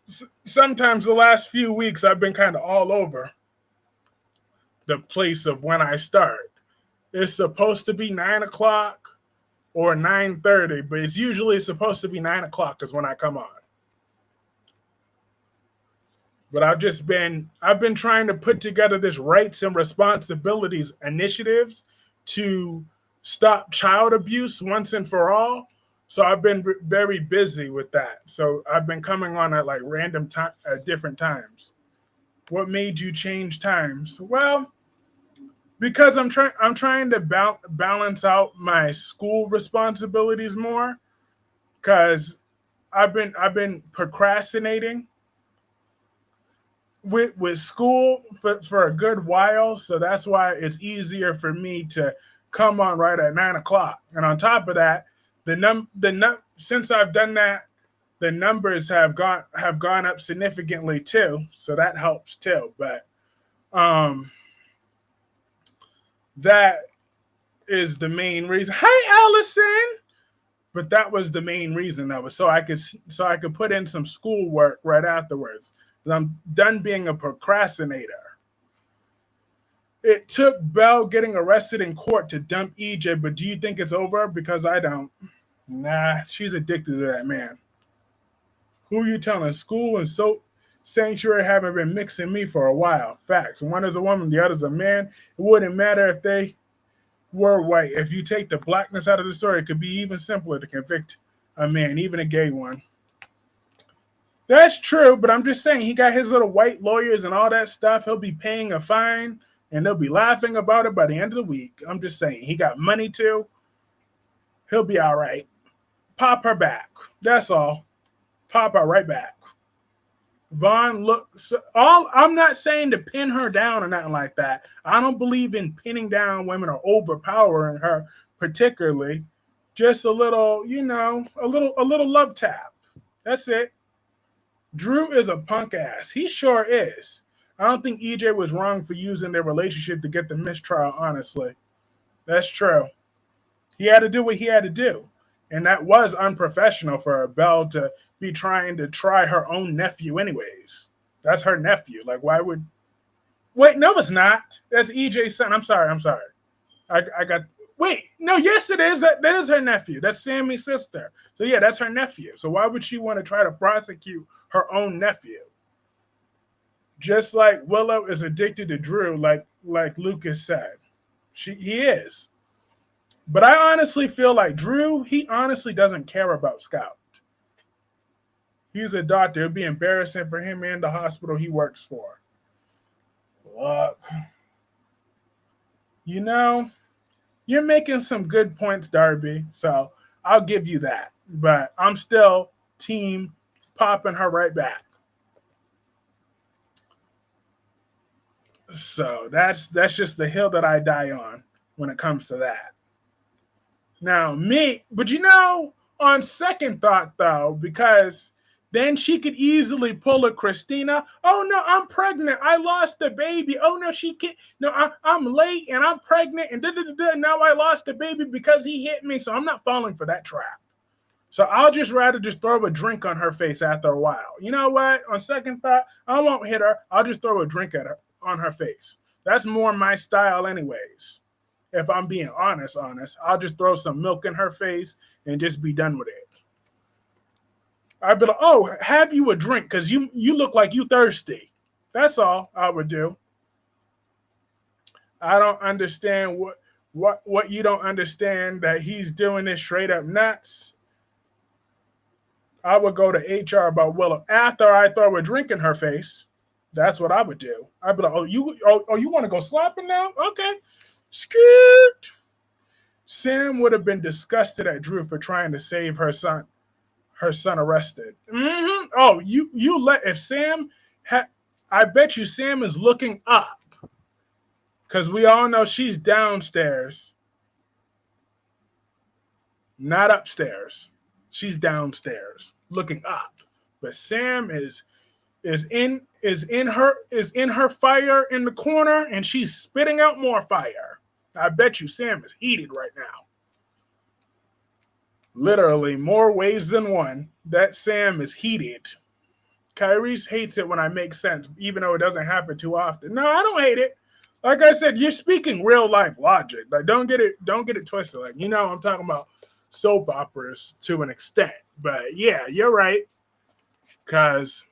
the last few weeks, I've been kind of all over the place of when I start. It's supposed to be 9 o'clock or 9:30, but it's usually supposed to be 9 o'clock is when I come on. But I've been trying to put together this rights and responsibilities initiatives to stop child abuse once and for all. So I've been very busy with that. So I've been coming on at like random time at different times. What made you change times? Well, because I'm trying to balance out my school responsibilities more, because I've been procrastinating with school for a good while. So that's why it's easier for me to come on right at 9 o'clock. And on top of that, since I've done that, the numbers have gone up significantly too. So that helps too. But that is the main reason. Hi, Allison. But that was the main reason. That was so I could put in some schoolwork right afterwards. I'm done being a procrastinator. It took Belle getting arrested in court to dump EJ, but do you think it's over? Because I don't. Nah, she's addicted to that man. Who you telling? School and soap sanctuary haven't been mixing me for a while. Facts. One is a woman, the other's a man. It wouldn't matter if they were white. If you take the blackness out of the story, it could be even simpler to convict a man, even a gay one. That's true, but I'm just saying he got his little white lawyers and all that stuff. He'll be paying a fine and they'll be laughing about it by the end of the week. I'm just saying, he got money too. He'll be all right. Pop her back. That's all. Pop her right back. Vaughn looks all. I'm not saying to pin her down or nothing like that. I don't believe in pinning down women or overpowering her particularly. Just a little, a little love tap. That's it. Drew is a punk ass. He sure is. I don't think EJ was wrong for using their relationship to get the mistrial, honestly. That's true. He had to do what he had to do. And that was unprofessional for Belle to be trying to try her own nephew anyways. That's her nephew. Like, why would... Wait, no, it's not. That's EJ's son. I'm sorry. I got... Wait, no, yes, it is. That is her nephew. That's Sammy's sister. So, yeah, that's her nephew. So why would she want to try to prosecute her own nephew? Just like Willow is addicted to Drew, like Lucas said. He is. But I honestly feel like Drew, he honestly doesn't care about Scout. He's a doctor. It'd be embarrassing for him and the hospital he works for. Look, you're making some good points, Darby. So I'll give you that. But I'm still team popping her right back. So that's just the hill that I die on when it comes to that. Now, but on second thought, though, because then she could easily pull a Christina. Oh, no, I'm pregnant. I lost the baby. Oh, no, she can't. No, I'm late and I'm pregnant. And now I lost the baby because he hit me. So I'm not falling for that trap. So I'll just rather just throw a drink on her face after a while. You know what? On second thought, I won't hit her. I'll just throw a drink at her on her face. That's more my style anyways. If I'm being honest, I'll just throw some milk in her face and just be done with it. I'd be like, oh, have you a drink because you look like you thirsty. That's all I would do. I don't understand what you don't understand, that he's doing this straight up nuts. I would go to HR about Willow after I throw a drink in her face. That's what I would do. I'd be like, oh, you want to go slapping now? Okay. Skirt. Sam would have been disgusted at Drew for trying to save her son arrested. Mm-hmm. Oh, if Sam I bet you Sam is looking up, because we all know she's downstairs, not upstairs. She's downstairs looking up, but Sam is in her fire in the corner, and she's spitting out more fire. I bet you Sam is heated right now. Literally, more ways than one that Sam is heated. Kyreese hates it when I make sense, even though it doesn't happen too often. No, I don't hate it. Like I said, you're speaking real life logic. Like, don't get it twisted. Like, I'm talking about soap operas to an extent. But yeah, you're right. Because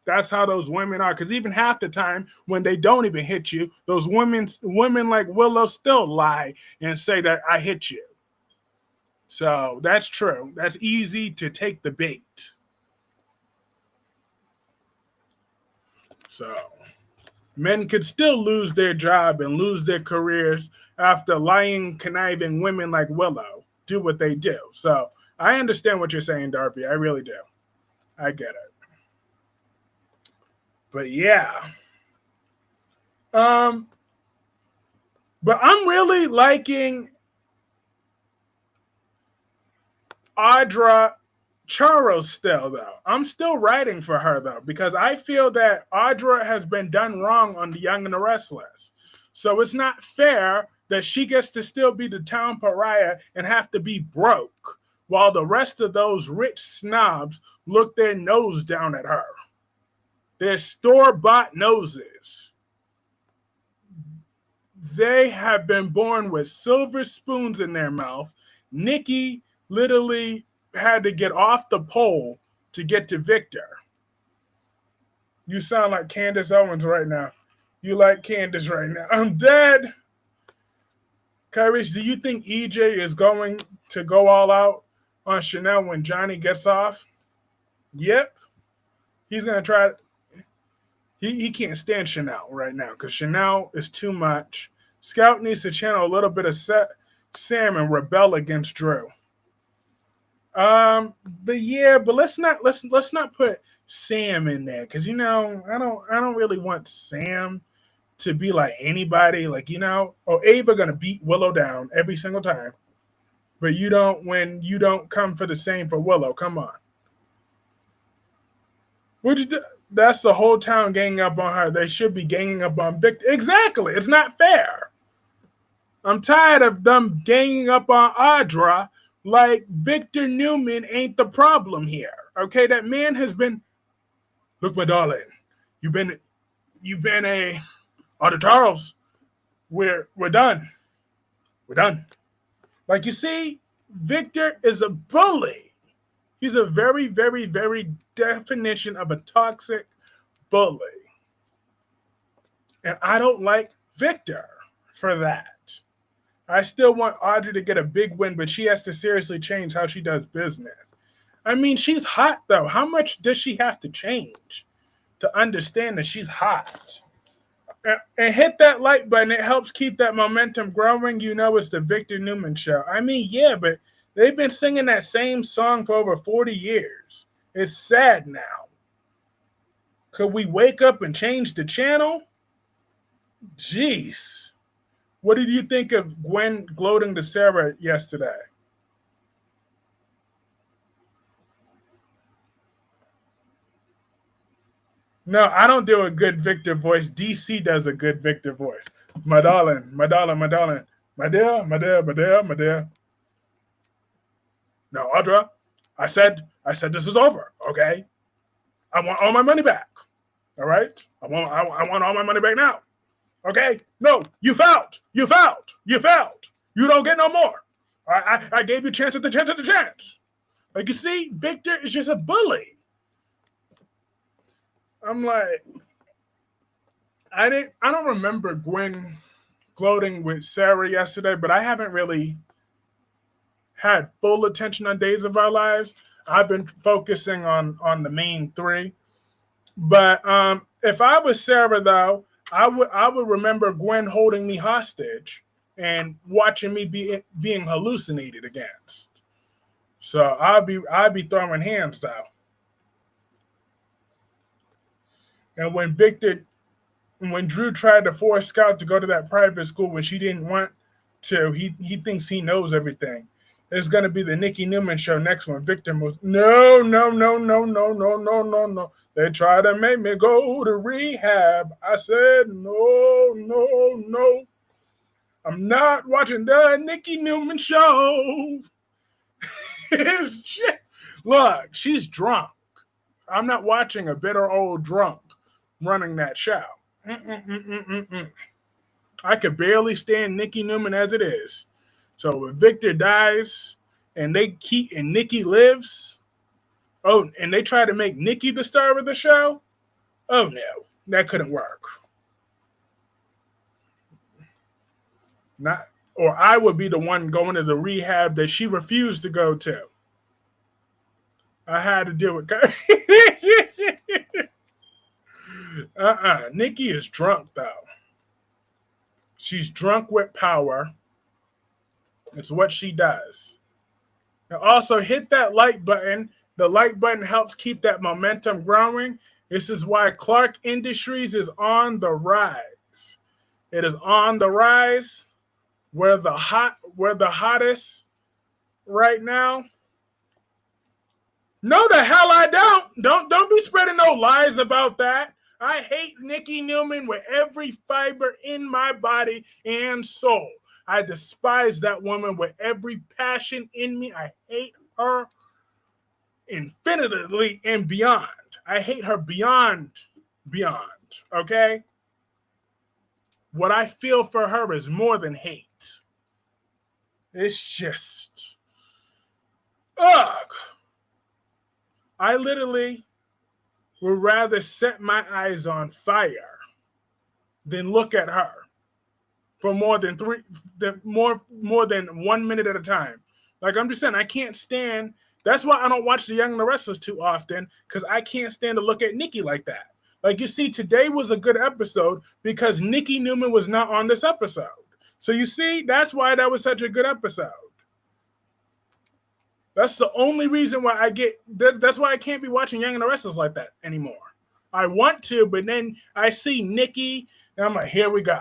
that's how those women are. Because even half the time when they don't even hit you, those women like Willow still lie and say that I hit you. So that's true. That's easy to take the bait. So men could still lose their job and lose their careers after lying, conniving women like Willow do what they do. So I understand what you're saying, Darby. I really do. I get it. But yeah. But I'm really liking Audra Charos still, though. I'm still writing for her, though, because I feel that Audra has been done wrong on The Young and the Restless. So it's not fair that she gets to still be the town pariah and have to be broke while the rest of those rich snobs look their nose down at her. Their store-bought noses. They have been born with silver spoons in their mouth. Nikki literally had to get off the pole to get to Victor. You sound like Candace Owens right now. You like Candace right now. I'm dead. Kyreese, do you think EJ is going to go all out on Chanel when Johnny gets off? Yep. He's going to try. He can't stand Chanel right now because Chanel is too much. Scout needs to channel a little bit of Sam and rebel against Drew. But let's not put Sam in there because I don't really want Sam to be like anybody, like Ava gonna beat Willow down every single time. But you don't come for the same for Willow. Come on. What you do? That's the whole town ganging up on her. They should be ganging up on Victor. Exactly. It's not fair. I'm tired of them ganging up on Audra like Victor Newman ain't the problem here. Okay, that man has been. Look, my darling, you've been a Audra Charles. We're done. We're done. Like you see, Victor is a bully. He's a very, very, very definition of a toxic bully. And I don't like Victor for that. I still want Audrey to get a big win, but she has to seriously change how she does business. I mean, she's hot, though. How much does she have to change to understand that she's hot? And hit that like button. It helps keep that momentum growing. It's the Victor Newman Show. I mean, yeah, but they've been singing that same song for over 40 years. It's sad now. Could we wake up and change the channel? Jeez. What did you think of Gwen gloating to Sarah yesterday? No, I don't do a good Victor voice. DC does a good Victor voice. My darling, my darling, my darling. My dear, my dear, my dear, my dear. No, Audra, I said this is over, okay? I want all my money back. All right? I want all my money back now. Okay? No, you fouled. You fouled. You fouled. You don't get no more. I gave you chance at the chance at the chance. Like you see, Victor is just a bully. I'm like, I don't remember Gwen gloating with Sarah yesterday, but I haven't really had full attention on Days of Our Lives. I've been focusing on the main three. But if I was Sarah, though, I would remember Gwen holding me hostage and watching me being hallucinated against. So I'd be throwing hands, though. And when Drew tried to force Scout to go to that private school when she didn't want to, he thinks he knows everything. It's going to be the Nikki Newman Show next one. Victor moves. No. They tried to make me go to rehab. I said, no. I'm not watching the Nikki Newman Show. Look, she's drunk. I'm not watching a bitter old drunk running that show. I could barely stand Nikki Newman as it is. So if Victor dies and Nikki lives, and they try to make Nikki the star of the show, oh no, that couldn't work. Or I would be the one going to the rehab that she refused to go to. I had to deal with Nikki is drunk, though. She's drunk with power. It's what she does. And also, hit that like button. The like button helps keep that momentum growing. This is why Clarke Industries is on the rise. It is on the rise. We're the hottest right now. No, the hell I don't. Don't be spreading no lies about that. I hate Nikki Newman with every fiber in my body and soul. I despise that woman with every passion in me. I hate her infinitely and beyond. I hate her beyond, okay? What I feel for her is more than hate. It's just, ugh. I literally would rather set my eyes on fire than look at her for more than 1 minute at a time. Like, I'm just saying, I can't stand. That's why I don't watch The Young and the Restless too often, because I can't stand to look at Nikki like that. Like you see, today was a good episode because Nikki Newman was not on this episode. So you see, that's why that was such a good episode. That's the only reason why that's why I can't be watching Young and the Restless like that anymore. I want to, but then I see Nikki and I'm like, here we go.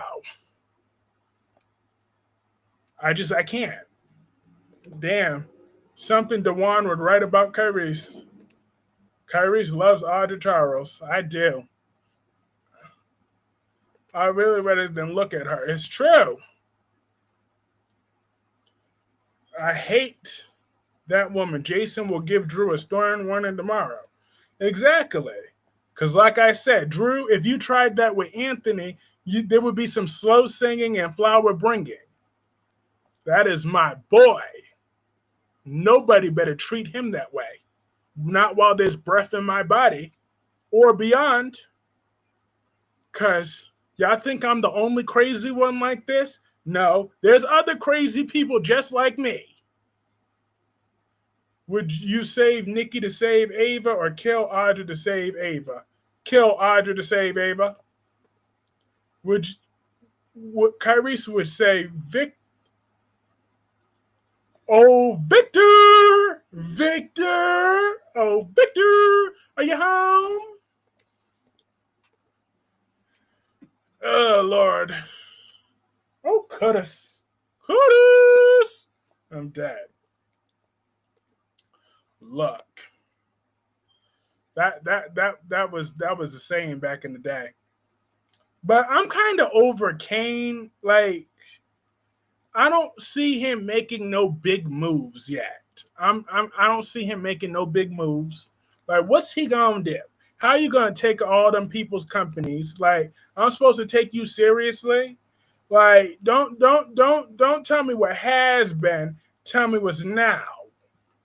I can't. Damn. Something Dewan would write about Kyreese. Kyreese loves Audrey Charles. I do. I really rather than look at her. It's true. I hate that woman. Jason will give Drew a stern warning tomorrow. Exactly. Because like I said, Drew, if you tried that with Anthony, there would be some slow singing and flower bringing. That is my boy. Nobody better treat him that way. Not while there's breath in my body or beyond. Because y'all think I'm the only crazy one like this? No, there's other crazy people just like me. Would you save Nikki to save Ava or kill Audrey to save Ava? Kill Audrey to save Ava. What Kyreese would say, Victor, oh, Victor, are you home? Oh, Lord. Oh, Curtis. I'm dead. Look. That was the saying back in the day. But I'm kind of over Kane. Like, I don't see him making no big moves yet. I don't see him making no big moves. Like, what's he gonna do? How are you gonna take all them people's companies? Like, I'm supposed to take you seriously? Like, don't tell me what has been. Tell me what's now.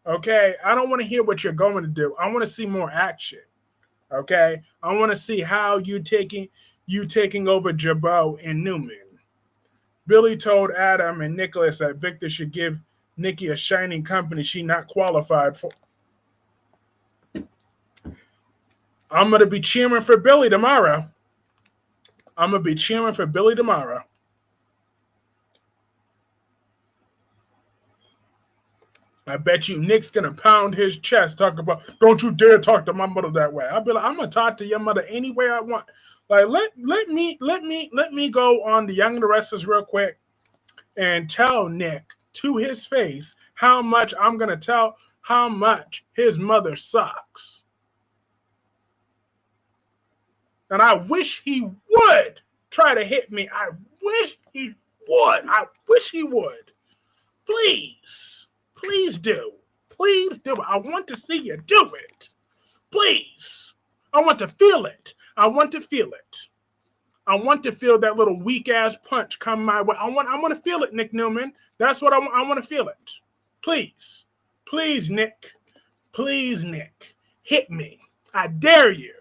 Okay? I don't want to hear what you're going to do. I want to see more action. Okay? I want to see how you taking over Jabot and Newman. Billy told Adam and Nicholas that Victor should give Nikki a shining company she not qualified for. I'm going to be cheering for Billy tomorrow. I bet you Nick's going to pound his chest, talk about, don't you dare talk to my mother that way. I'll be like, I'm going to talk to your mother any way I want. Like, let me go on the Young and the Restless real quick and tell Nick to his face how much his mother sucks. And I wish he would try to hit me. I wish he would. Please do. I want to see you do it. Please. I want to feel it. I want to feel that little weak ass punch come my way. I want to feel it, Nick Newman. That's what I want to feel it. Please, Nick. Please, Nick. Hit me. I dare you.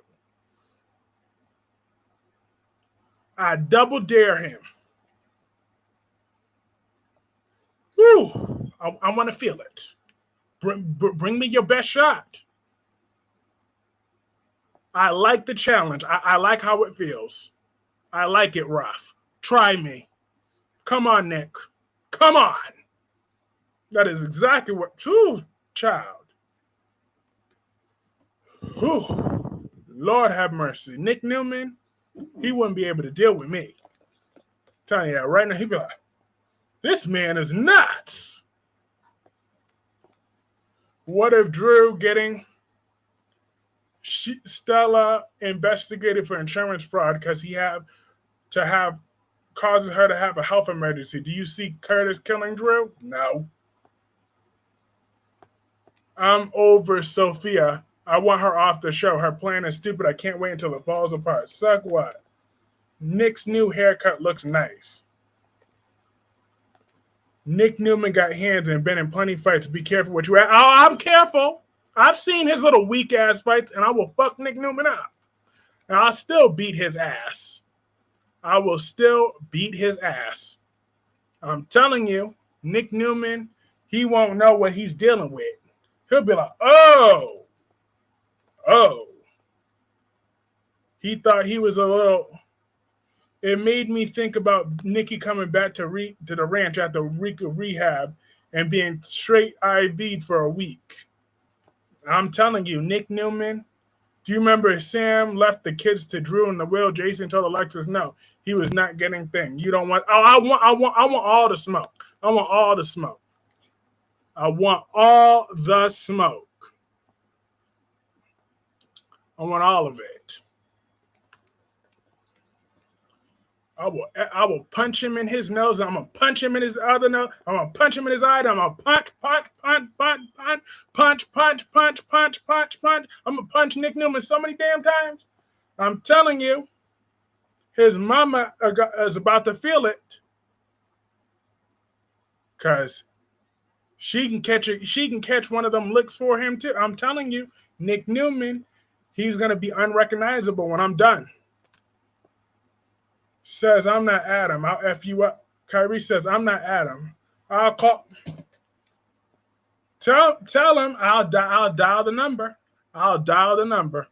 I double dare him. Woo! I want to feel it. Bring me your best shot. I like the challenge. I like how it feels. I like it rough. Try me. Come on, Nick. Come on. That is exactly what... Ooh, child. Ooh. Lord have mercy. Nick Newman, he wouldn't be able to deal with me. I'm telling you that right now, he'd be like, this man is nuts. What if Drew getting Stella investigated for insurance fraud because causes her to have a health emergency? Do you see Curtis killing Drew? No. I'm over Sophia. I want her off the show. Her plan is stupid. I can't wait until it falls apart. Suck what? Nick's new haircut looks nice. Nick Newman got hands and been in plenty of fights. Be careful what you ask. Oh, I'm careful. I've seen his little weak ass fights, and I will fuck Nick Newman up. And I'll still beat his ass. I will still beat his ass. I'm telling you, Nick Newman, he won't know what he's dealing with. He'll be like, oh. He thought he was a little. It made me think about Nikki coming back to the ranch after a week of rehab and being straight IV'd for a week. I'm telling you, Nick Newman. Do you remember Sam left the kids to Drew in the will? Jason told Alexis no, he was not getting thing. You don't want. Oh, I want all the smoke. I want all the smoke. I want all the smoke. I want all of it. I will punch him in his nose. I'm gonna punch him in his other nose. I'm gonna punch him in his eye. I'm gonna punch. I'm gonna punch Nick Newman so many damn times. I'm telling you, his mama is about to feel it, cause she can catch it. She can catch one of them licks for him too. I'm telling you, Nick Newman, he's gonna be unrecognizable when I'm done. Says, I'm not Adam. I'll F you up. Kyreese says, I'm not Adam. I'll call. Tell him I'll dial the number. I'll dial the number.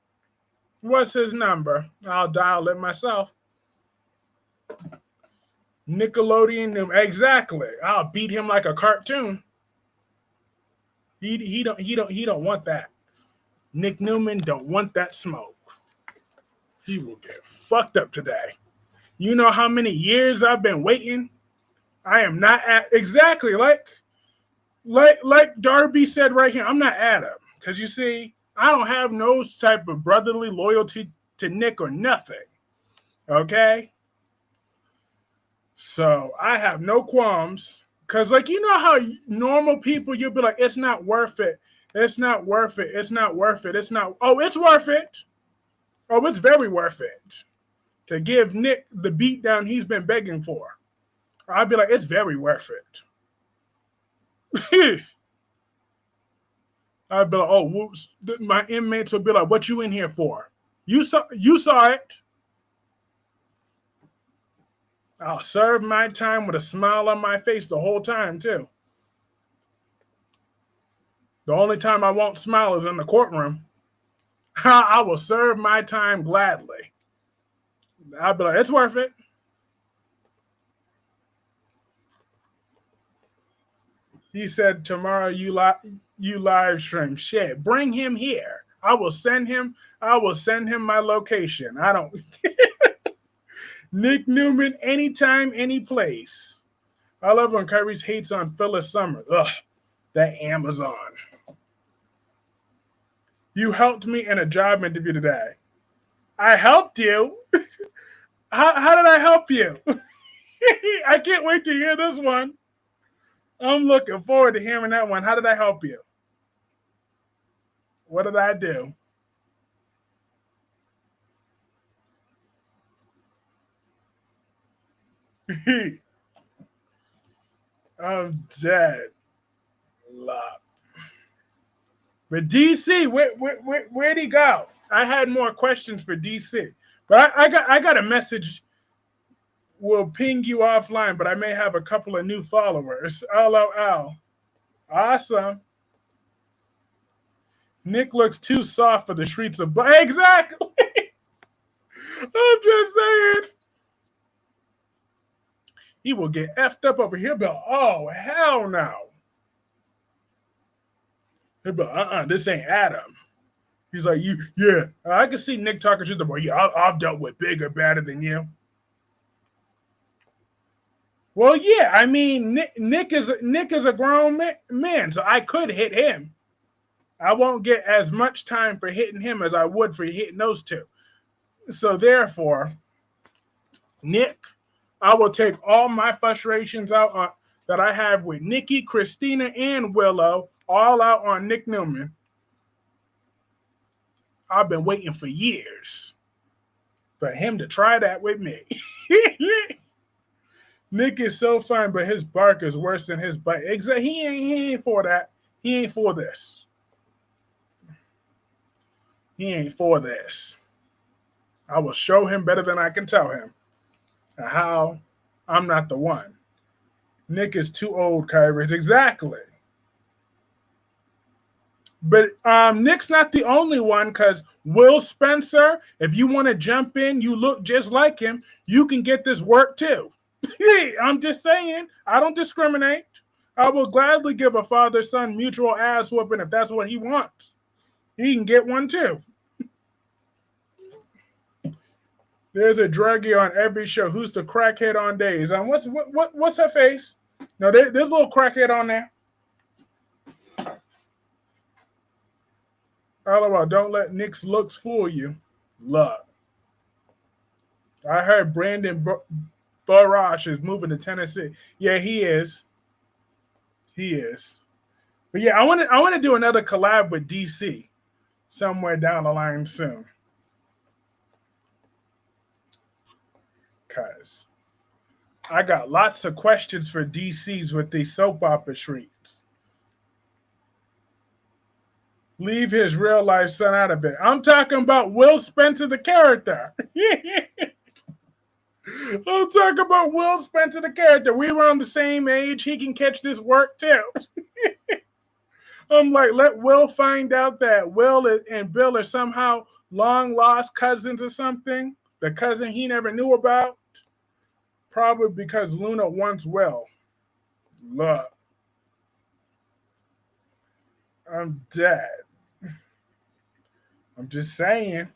What's his number? I'll dial it myself. Nickelodeon. Exactly. I'll beat him like a cartoon. He don't want that. Nick Newman don't want that smoke. He will get fucked up today. You know how many years I've been waiting? I am not exactly like Darby said right here. I'm not Adam because you see, I don't have no type of brotherly loyalty to Nick or nothing. Okay, so I have no qualms because, like, you know how normal people you'll be like, it's not worth it. It's not worth it. It's not worth it. It's not. Oh, it's worth it. Oh, it's very worth it. To give Nick the beatdown he's been begging for. I'd be like, it's very worth it. I'd be like, oh, whoops. My inmates would be like, what you in here for? You saw it. I'll serve my time with a smile on my face the whole time, too. The only time I won't smile is in the courtroom. I will serve my time gladly. I'd be like, it's worth it. He said, tomorrow you live stream. Shit, bring him here. I will send him my location. I don't. Nick Newman, anytime, any place. I love when Kyreese hates on Phyllis Summers. Ugh, that Amazon. You helped me in a job interview today. I helped you? How did I help you? I can't wait to hear this one. I'm looking forward to hearing that one. How did I help you? What did I do? I'm dead. Love. But DC, where'd he go? I had more questions for DC. But I got a message. Will ping you offline, but I may have a couple of new followers. LOL. Awesome. Nick looks too soft for the streets of exactly. I'm just saying. He will get effed up over here, but oh hell no. He'll be like, this ain't Adam. He's like, yeah. I can see Nick talking to the boy. Yeah, I've dealt with bigger, badder than you. Well, yeah. I mean, Nick is a grown man, so I could hit him. I won't get as much time for hitting him as I would for hitting those two. So therefore, Nick, I will take all my frustrations out that I have with Nikki, Christina, and Willow, all out on Nick Newman. I've been waiting for years for him to try that with me. Nick is so fine, but his bark is worse than his bite. Exactly. He ain't for that. He ain't for this. He ain't for this. I will show him better than I can tell him how I'm not the one. Nick is too old, Kyreese. Exactly. But Nick's not the only one, because Will Spencer, if you want to jump in, you look just like him, you can get this work too. I'm just saying, I don't discriminate. I will gladly give a father-son mutual ass whooping if that's what he wants. He can get one too. There's a druggie on every show. Who's the crackhead on days? What's her face? No, there's a little crackhead on there. All about don't let Nick's looks fool you. Look, I heard Brandon Barash is moving to Tennessee. Yeah, he is. He is. But yeah, I want to do another collab with DC somewhere down the line soon. Cause I got lots of questions for DCs with these soap opera treats. Leave his real life son out of it. I'm talking about Will Spencer, the character. I'm talking about Will Spencer, the character. We were on the same age. He can catch this work too. I'm like, let Will find out that Will and Bill are somehow long lost cousins or something. The cousin he never knew about. Probably because Luna wants Will. Look. I'm dead. I'm just saying.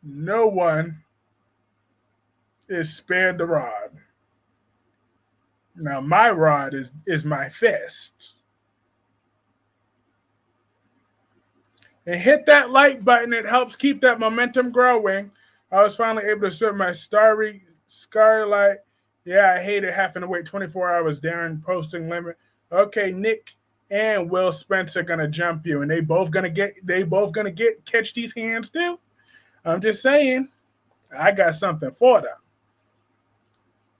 No one is spared the rod. Now my rod is my fist. And hit that like button. It helps keep that momentum growing. I was finally able to serve my starry scarlight. Yeah, I hated having to wait 24 hours. Darren posting limit. Okay, Nick and Will Spencer gonna jump you, and they both gonna catch these hands too. I'm just saying, I got something for them.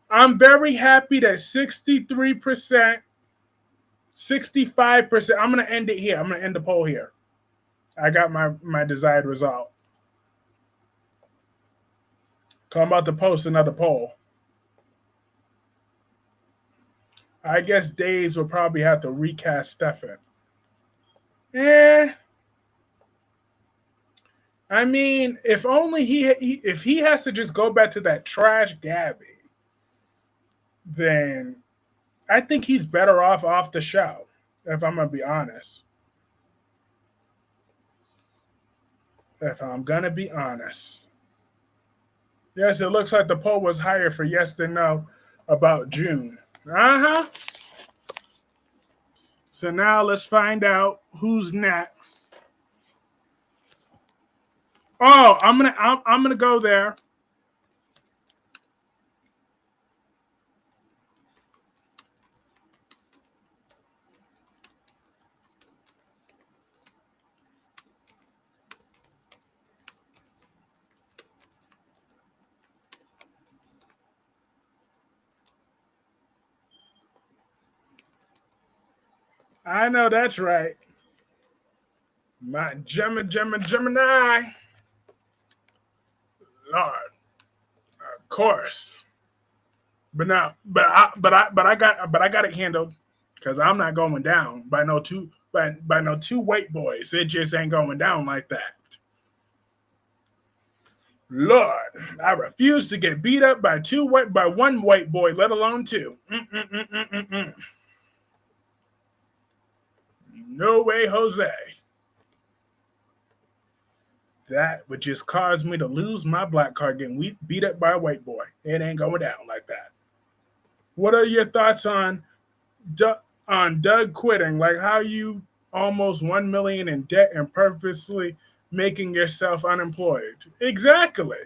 I'm very happy that 63%, 65%. I'm gonna end it here. I'm gonna end the poll here. I got my desired result. So I'm about to post another poll. I guess Days will probably have to recast Stefan. I mean, if only if he has to just go back to that trash Gabby, then I think he's better off the show, if I'm gonna be honest. If I'm gonna be honest. Yes, it looks like the poll was higher for yes than no about June. Uh-huh. So now let's find out who's next. Oh, I'm gonna go there. I know that's right. My Gemini. Lord, of course. But now, but I got it handled because I'm not going down by no two white boys. It just ain't going down like that. Lord, I refuse to get beat up by one white boy, let alone two. No way, Jose. That would just cause me to lose my black card getting beat up by a white boy. It ain't going down like that. What are your thoughts on Doug quitting? Like how you almost $1 million in debt and purposely making yourself unemployed? Exactly.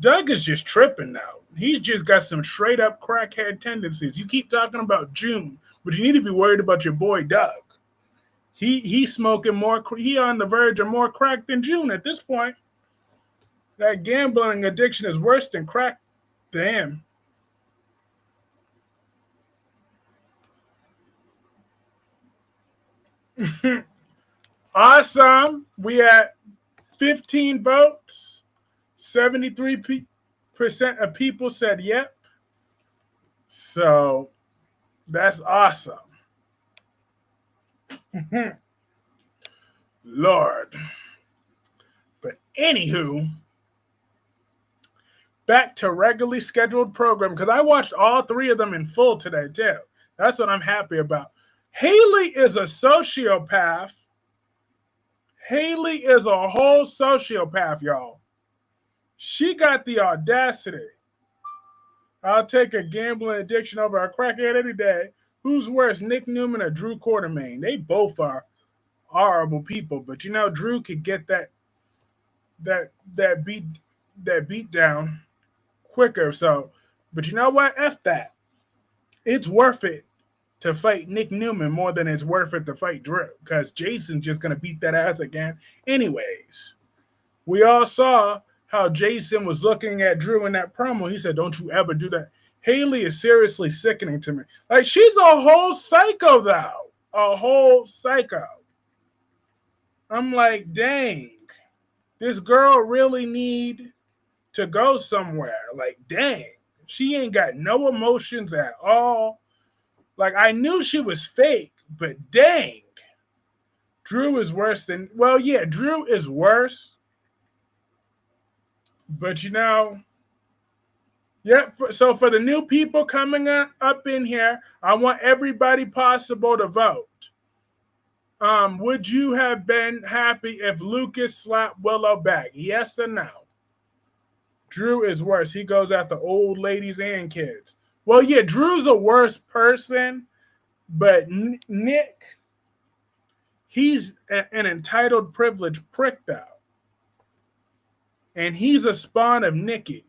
Doug is just tripping now. He's just got some straight up crackhead tendencies. You keep talking about June, but you need to be worried about your boy Doug. He's smoking more. He on the verge of more crack than June at this point. That gambling addiction is worse than crack to him. Awesome. We at 15 votes. 73% of people said yep. So that's awesome. Lord. But anywho, back to regularly scheduled program, because I watched all 3 of them in full today too. That's what I'm happy about. Haley is a sociopath. Haley is a whole sociopath, y'all. She got the audacity. I'll take a gambling addiction over a crackhead any day. Who's worse, Nick Newman or Drew Quartermain? They both are horrible people, but you know Drew could get that beat down quicker. So, but you know what? F that. It's worth it to fight Nick Newman more than it's worth it to fight Drew, because Jason's just gonna beat that ass again. Anyways, we all saw how Jason was looking at Drew in that promo. He said, "Don't you ever do that." Haley is seriously sickening to me. Like, she's a whole psycho, though. A whole psycho. I'm like, dang, this girl really need to go somewhere. Like, dang, she ain't got no emotions at all. Like, I knew she was fake, but dang, Drew is worse than, well, yeah, Drew is worse. But you know, yeah, so for the new people coming up in here, I want everybody possible to vote. Would you have been happy if Lucas slapped Willow back? Yes or no? Drew is worse. He goes after old ladies and kids. Well, yeah, Drew's a worse person, but Nick, he's an entitled, privileged prick, though. And he's a spawn of Nikki.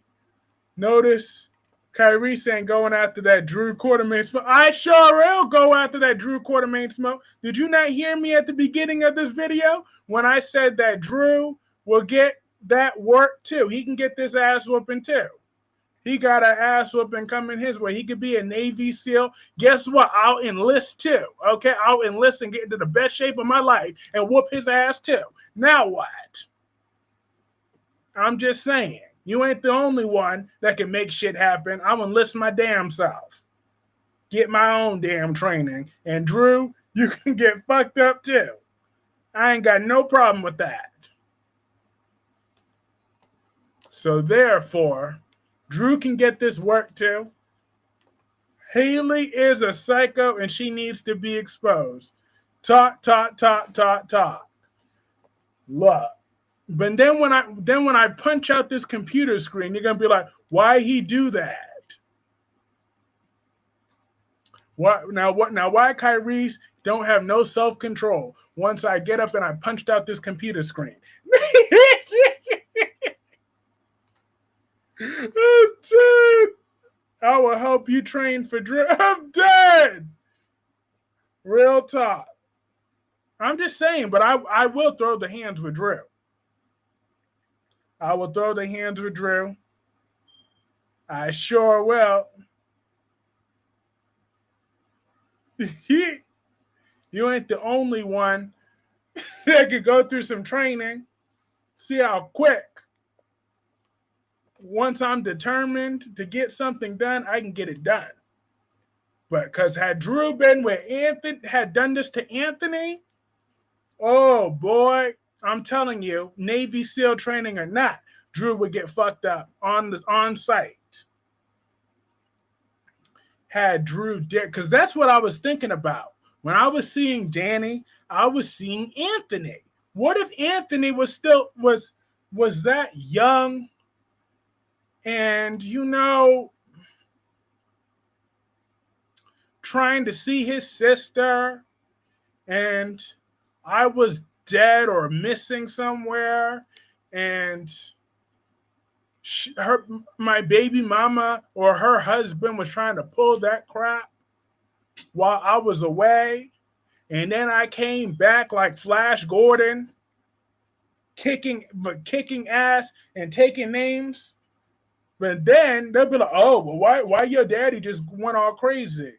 Notice Kyreese ain't going after that Drew Quartermain smoke. I sure will go after that Drew Quartermain smoke. Did you not hear me at the beginning of this video when I said that Drew will get that work too? He can get this ass whooping too. He got an ass whooping coming his way. He could be a Navy SEAL. Guess what? I'll enlist too. Okay, I'll enlist and get into the best shape of my life and whoop his ass too. Now what? I'm just saying, you ain't the only one that can make shit happen. I'm gonna enlist my damn self. Get my own damn training. And Drew, you can get fucked up too. I ain't got no problem with that. So therefore, Drew can get this work too. Haley is a psycho and she needs to be exposed. Talk. Look. But then when I punch out this computer screen, you're gonna be like, why he do that? Why Kyreese don't have no self-control once I get up and I punched out this computer screen? I'm dead. I will help you train for Drew. I'm dead. Real talk. I'm just saying, but I will throw the hands with Drew. I will throw the hands with Drew. I sure will. You ain't the only one that could go through some training. See how quick. Once I'm determined to get something done, I can get it done. But because had Drew been with Anthony, had done this to Anthony, oh boy, I'm telling you, Navy SEAL training or not, Drew would get fucked up on site. Had Drew did, because that's what I was thinking about. When I was seeing Danny, I was seeing Anthony. What if Anthony was that young and, you know, trying to see his sister, and I was dead or missing somewhere, and my baby mama or her husband was trying to pull that crap while I was away, and then I came back like Flash Gordon, kicking ass and taking names. But then they'll be like, oh, well, why your daddy just went all crazy?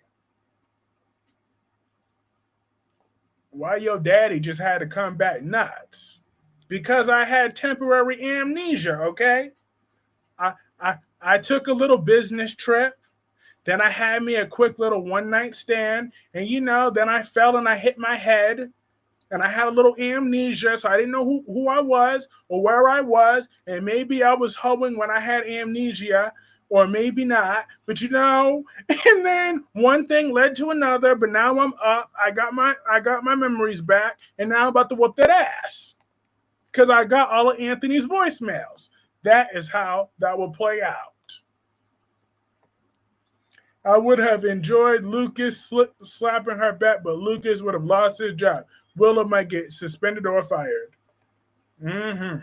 Why your daddy just had to come back nuts? because I had temporary amnesia, okay? I took a little business trip. Then I had me a quick little one night stand. And then I fell and I hit my head. And I had a little amnesia, so I didn't know who I was or where I was. And maybe I was hoeing when I had amnesia, or maybe not. But and then one thing led to another. But now I'm up. I got my memories back, and now I'm about to whoop that ass because I got all of Anthony's voicemails. That is how that will play out. I would have enjoyed Lucas slapping her back, but Lucas would have lost his job. Willow might get suspended or fired. Anthony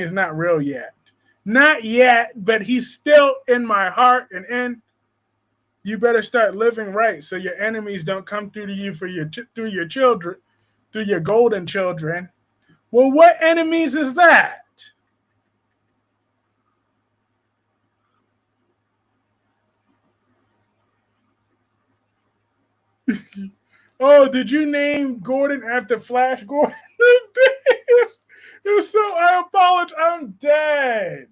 is not real yet. Not yet, but he's still in my heart. And you better start living right so your enemies don't come through to you through your children, through your golden children. Well, what enemies is that? Oh, did you name Gordon after Flash Gordon? I apologize. I'm dead.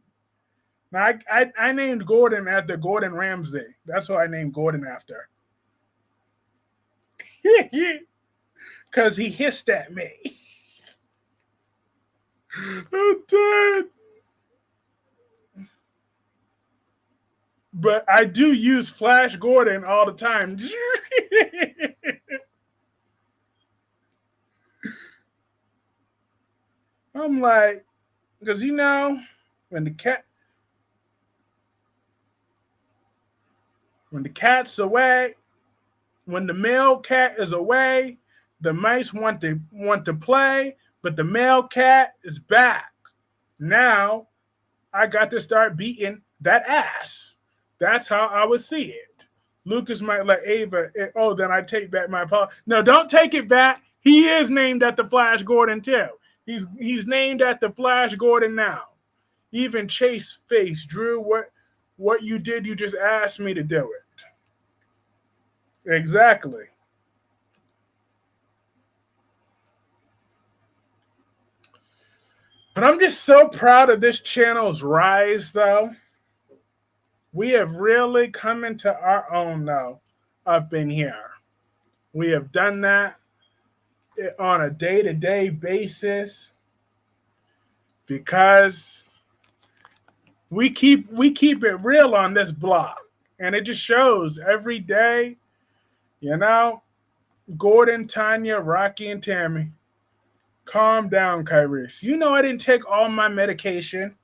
Now, I named Gordon after Gordon Ramsay. That's what I named Gordon after. Because he hissed at me. I'm dead. But I do use Flash Gordon all the time. I'm like, because when the cat's away, when the male cat is away, the mice want to play, but the male cat is back. Now I got to start beating that ass. That's how I would see it. Lucas might let Ava. Then I take back my apology. No, don't take it back. He is named after Flash Gordon too. He's named after Flash Gordon now. Even Chase Face, Drew, what you did, you just asked me to do it. Exactly. But I'm just so proud of this channel's rise, though. We have really come into our own, though, up in here. We have done that on a day-to-day basis because we keep it real on this block. And it just shows every day, Gordon, Tanya, Rocky, and Tammy. Calm down, Kyreese. I didn't take all my medication.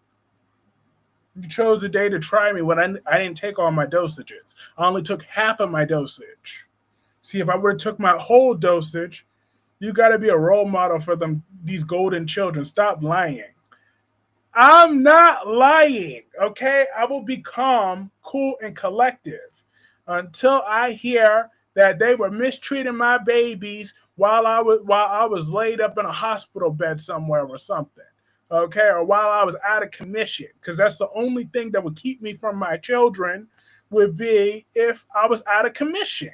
You chose a day to try me when I didn't take all my dosages. I only took half of my dosage. See, if I would have took my whole dosage, you got to be a role model for these golden children. Stop lying. I'm not lying, okay? I will be calm, cool, and collective until I hear that they were mistreating my babies while I was laid up in a hospital bed somewhere or something, okay? Or while I was out of commission, because that's the only thing that would keep me from my children would be if I was out of commission,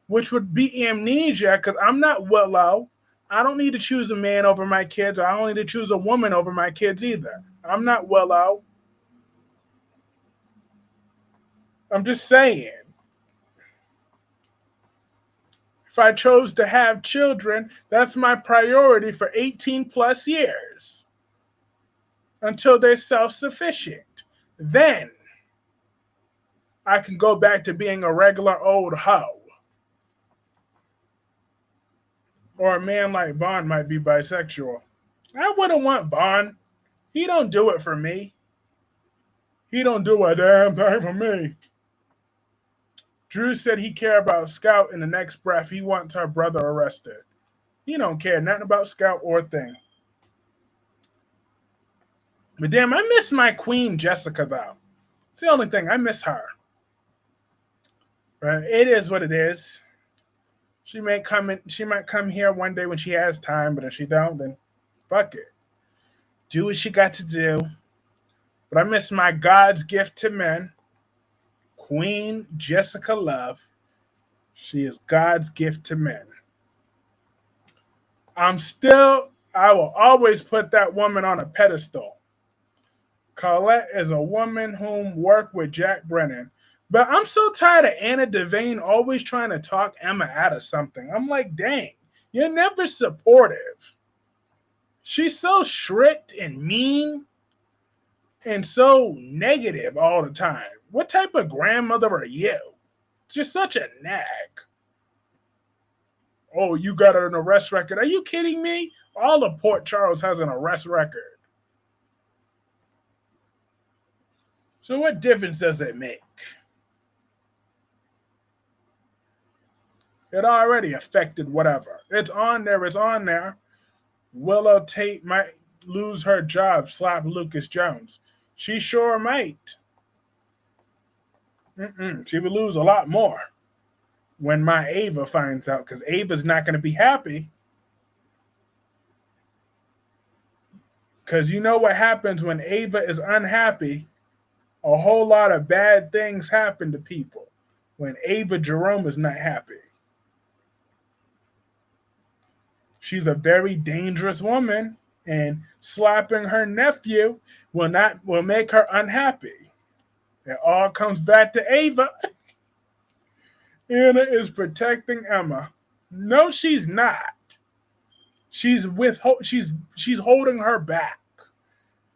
which would be amnesia, because I'm not Willow. I don't need to choose a man over my kids. I don't need to choose a woman over my kids either. I'm not Willow. I'm just saying. If I chose to have children, that's my priority for 18 plus years until they're self-sufficient. Then I can go back to being a regular old hoe. Or a man like Vaughn might be bisexual. I wouldn't want Vaughn. He don't do it for me. He don't do a damn thing for me. Drew said he care about Scout. In the next breath, he wants her brother arrested. He don't care nothing about Scout or thing. But damn, I miss my queen Jessica though. It's the only thing. I miss her. But it is what it is. She might come here one day when she has time, but if she don't, then fuck it. Do what she got to do. But I miss my God's gift to men, Queen Jessica Love. She is God's gift to men. I'm still I will always put that woman on a pedestal. Colette is a woman whom worked with Jack Brennan. But I'm so tired of Anna Devane always trying to talk Emma out of something. I'm like, dang, you're never supportive. She's so strict and mean and so negative all the time. What type of grandmother are you? Just such a nag. Oh, you got an arrest record. Are you kidding me? All of Port Charles has an arrest record. So what difference does it make? It already affected whatever. It's on there. It's on there. Willow Tate might lose her job, slap Lucas Jones. She sure might. She would lose a lot more when my Ava finds out, because Ava's not going to be happy. Because you know what happens when Ava is unhappy? A whole lot of bad things happen to people when Ava Jerome is not happy. She's a very dangerous woman, and slapping her nephew will make her unhappy. It all comes back to Ava. Anna is protecting Emma. No, she's not. She's holding her back.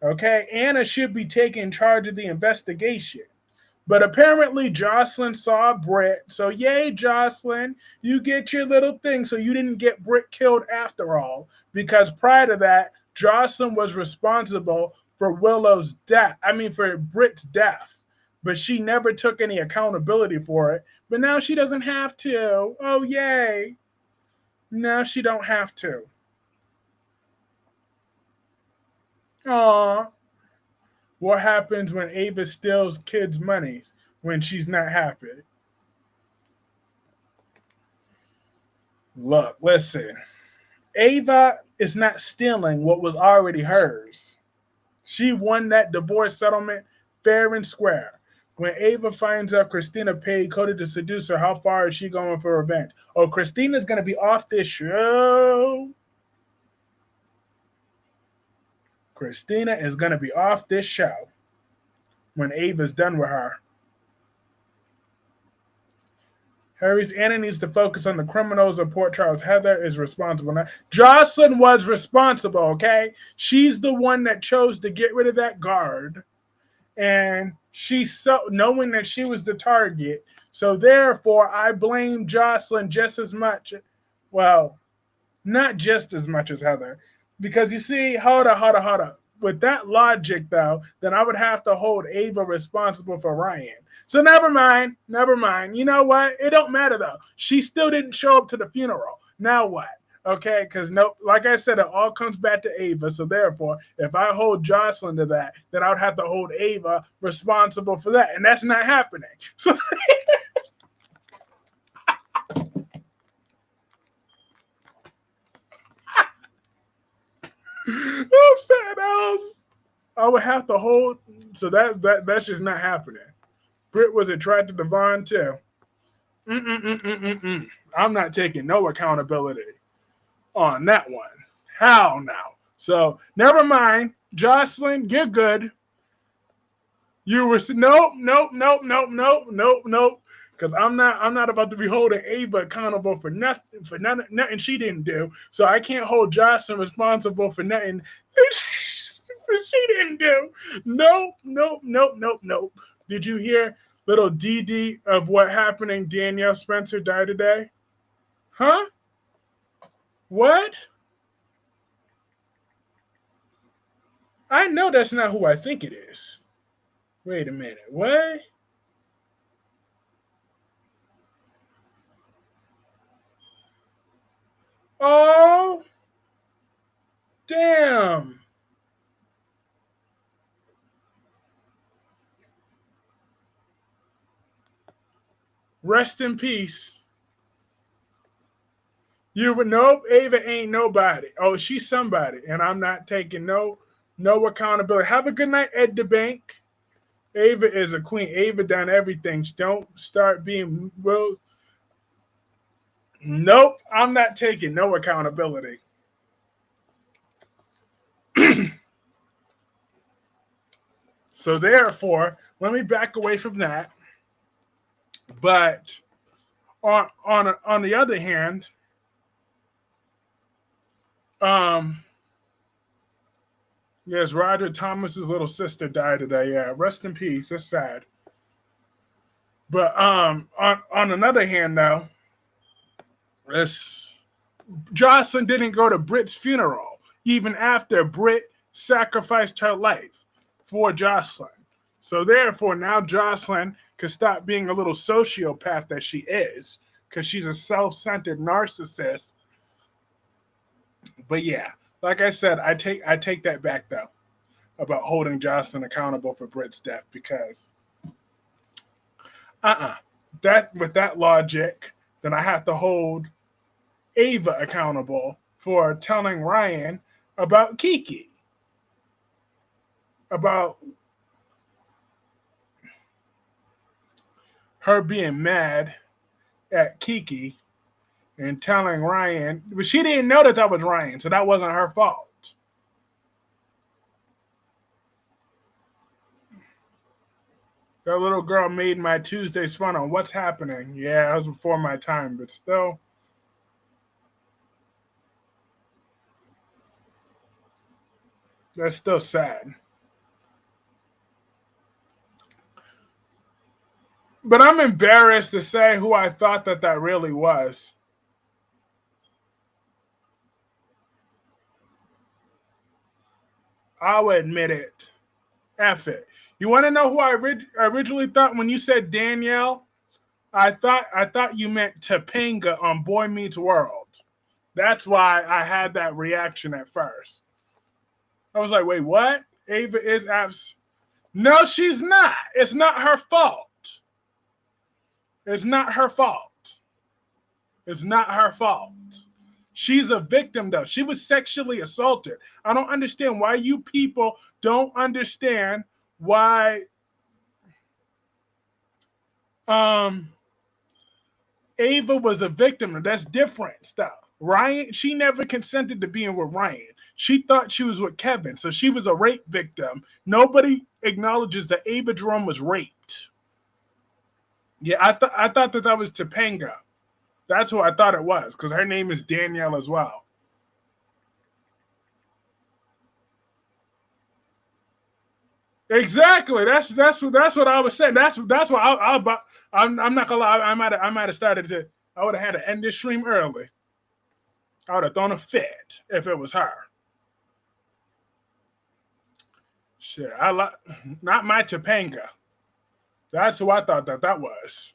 Okay, Anna should be taking charge of the investigation. But apparently Jocelyn saw Britt. So yay, Jocelyn, you get your little thing. So you didn't get Britt killed after all. Because prior to that, Jocelyn was responsible for for Britt's death. But she never took any accountability for it. But now she doesn't have to. Oh, yay. Now she don't have to. Aw. What happens when Ava steals kids' money when she's not happy? Look, listen. Ava is not stealing what was already hers. She won that divorce settlement fair and square. When Ava finds out Christina paid Cody to seduce her, how far is she going for revenge? Oh, Christina's going to be off this show. Christina is going to be off this show when Ava's done with her. Harry's Anna needs to focus on the criminals of Port Charles. Heather is responsible. Now, Jocelyn was responsible, okay? She's the one that chose to get rid of that guard. And she's so knowing that she was the target. So therefore, I blame Jocelyn just as much. Well, not just as much as Heather. Because you see, hold on. With that logic, though, then I would have to hold Ava responsible for Ryan. So never mind. You know what? It don't matter, though. She still didn't show up to the funeral. Now what? Okay, because like I said, it all comes back to Ava. So therefore, if I hold Jocelyn to that, then I would have to hold Ava responsible for that. And that's not happening. So I'm saying else. I would have to hold. So that's just not happening. Britt was attracted to Vaughn too. I'm not taking no accountability on that one. How now? So never mind. Jocelyn, you're good. You were nope. Because I'm not about to be holding Ava accountable for nothing nothing she didn't do. So I can't hold Jocelyn responsible for nothing she didn't do. Nope. Did you hear little DD of what happening? Danielle Spencer died today? Huh? What? I know that's not who I think it is. Wait a minute. What? Oh, damn. Rest in peace. Nope, Ava ain't nobody. Oh, she's somebody, and I'm not taking no accountability. Have a good night, Ed DeBank. Ava is a queen. Ava done everything. Don't start being well. Nope, I'm not taking no accountability. So therefore, let me back away from that. But on the other hand, um, yes, Roger Thomas's little sister died today. Yeah, rest in peace. It's sad. But on another hand, though, it's Jocelyn didn't go to Britt's funeral even after Britt sacrificed her life for Jocelyn. So therefore, now Jocelyn can stop being a little sociopath that she is, because she's a self-centered narcissist. But yeah, like I said, I take that back though about holding Jocelyn accountable for Britt's death, because that with that logic, then I have to hold Ava accountable for telling Ryan about Kiki, about her being mad at Kiki and telling Ryan, but she didn't know that was Ryan, so that wasn't her fault. That little girl made my Tuesdays fun on what's happening. Yeah, that was before my time, but still. That's still sad. But I'm embarrassed to say who I thought that really was. I'll admit it. F it. You want to know who I originally thought when you said Danielle? I thought you meant Topanga on Boy Meets World. That's why I had that reaction at first. I was like, wait, what? Ava is abs. No, she's not. It's not her fault. It's not her fault. It's not her fault. She's a victim, though. She was sexually assaulted. I don't understand why you people don't understand why Ava was a victim. That's different stuff. Ryan, she never consented to being with Ryan. She thought she was with Kevin, so she was a rape victim. Nobody acknowledges that Ava Jerome was raped. Yeah, I thought that was Topanga. That's who I thought it was, because her name is Danielle as well. Exactly. That's what I was saying. That's what I'm not gonna lie. I might have started to. I would have had to end this stream early. I would have thrown a fit if it was her. Shit, not my Topanga. That's who I thought that was.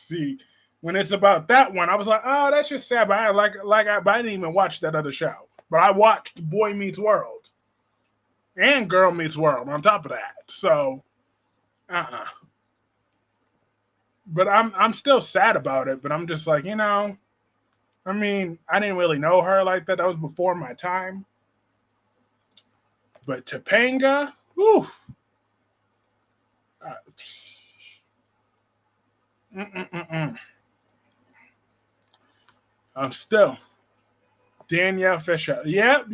See, when it's about that one, I was like, oh, that's just sad. But I didn't even watch that other show. But I watched Boy Meets World and Girl Meets World on top of that. So, But I'm still sad about it. But I'm just like, I mean, I didn't really know her like that. That was before my time. But Topanga, whew. I'm still Danielle Fisher. Yep.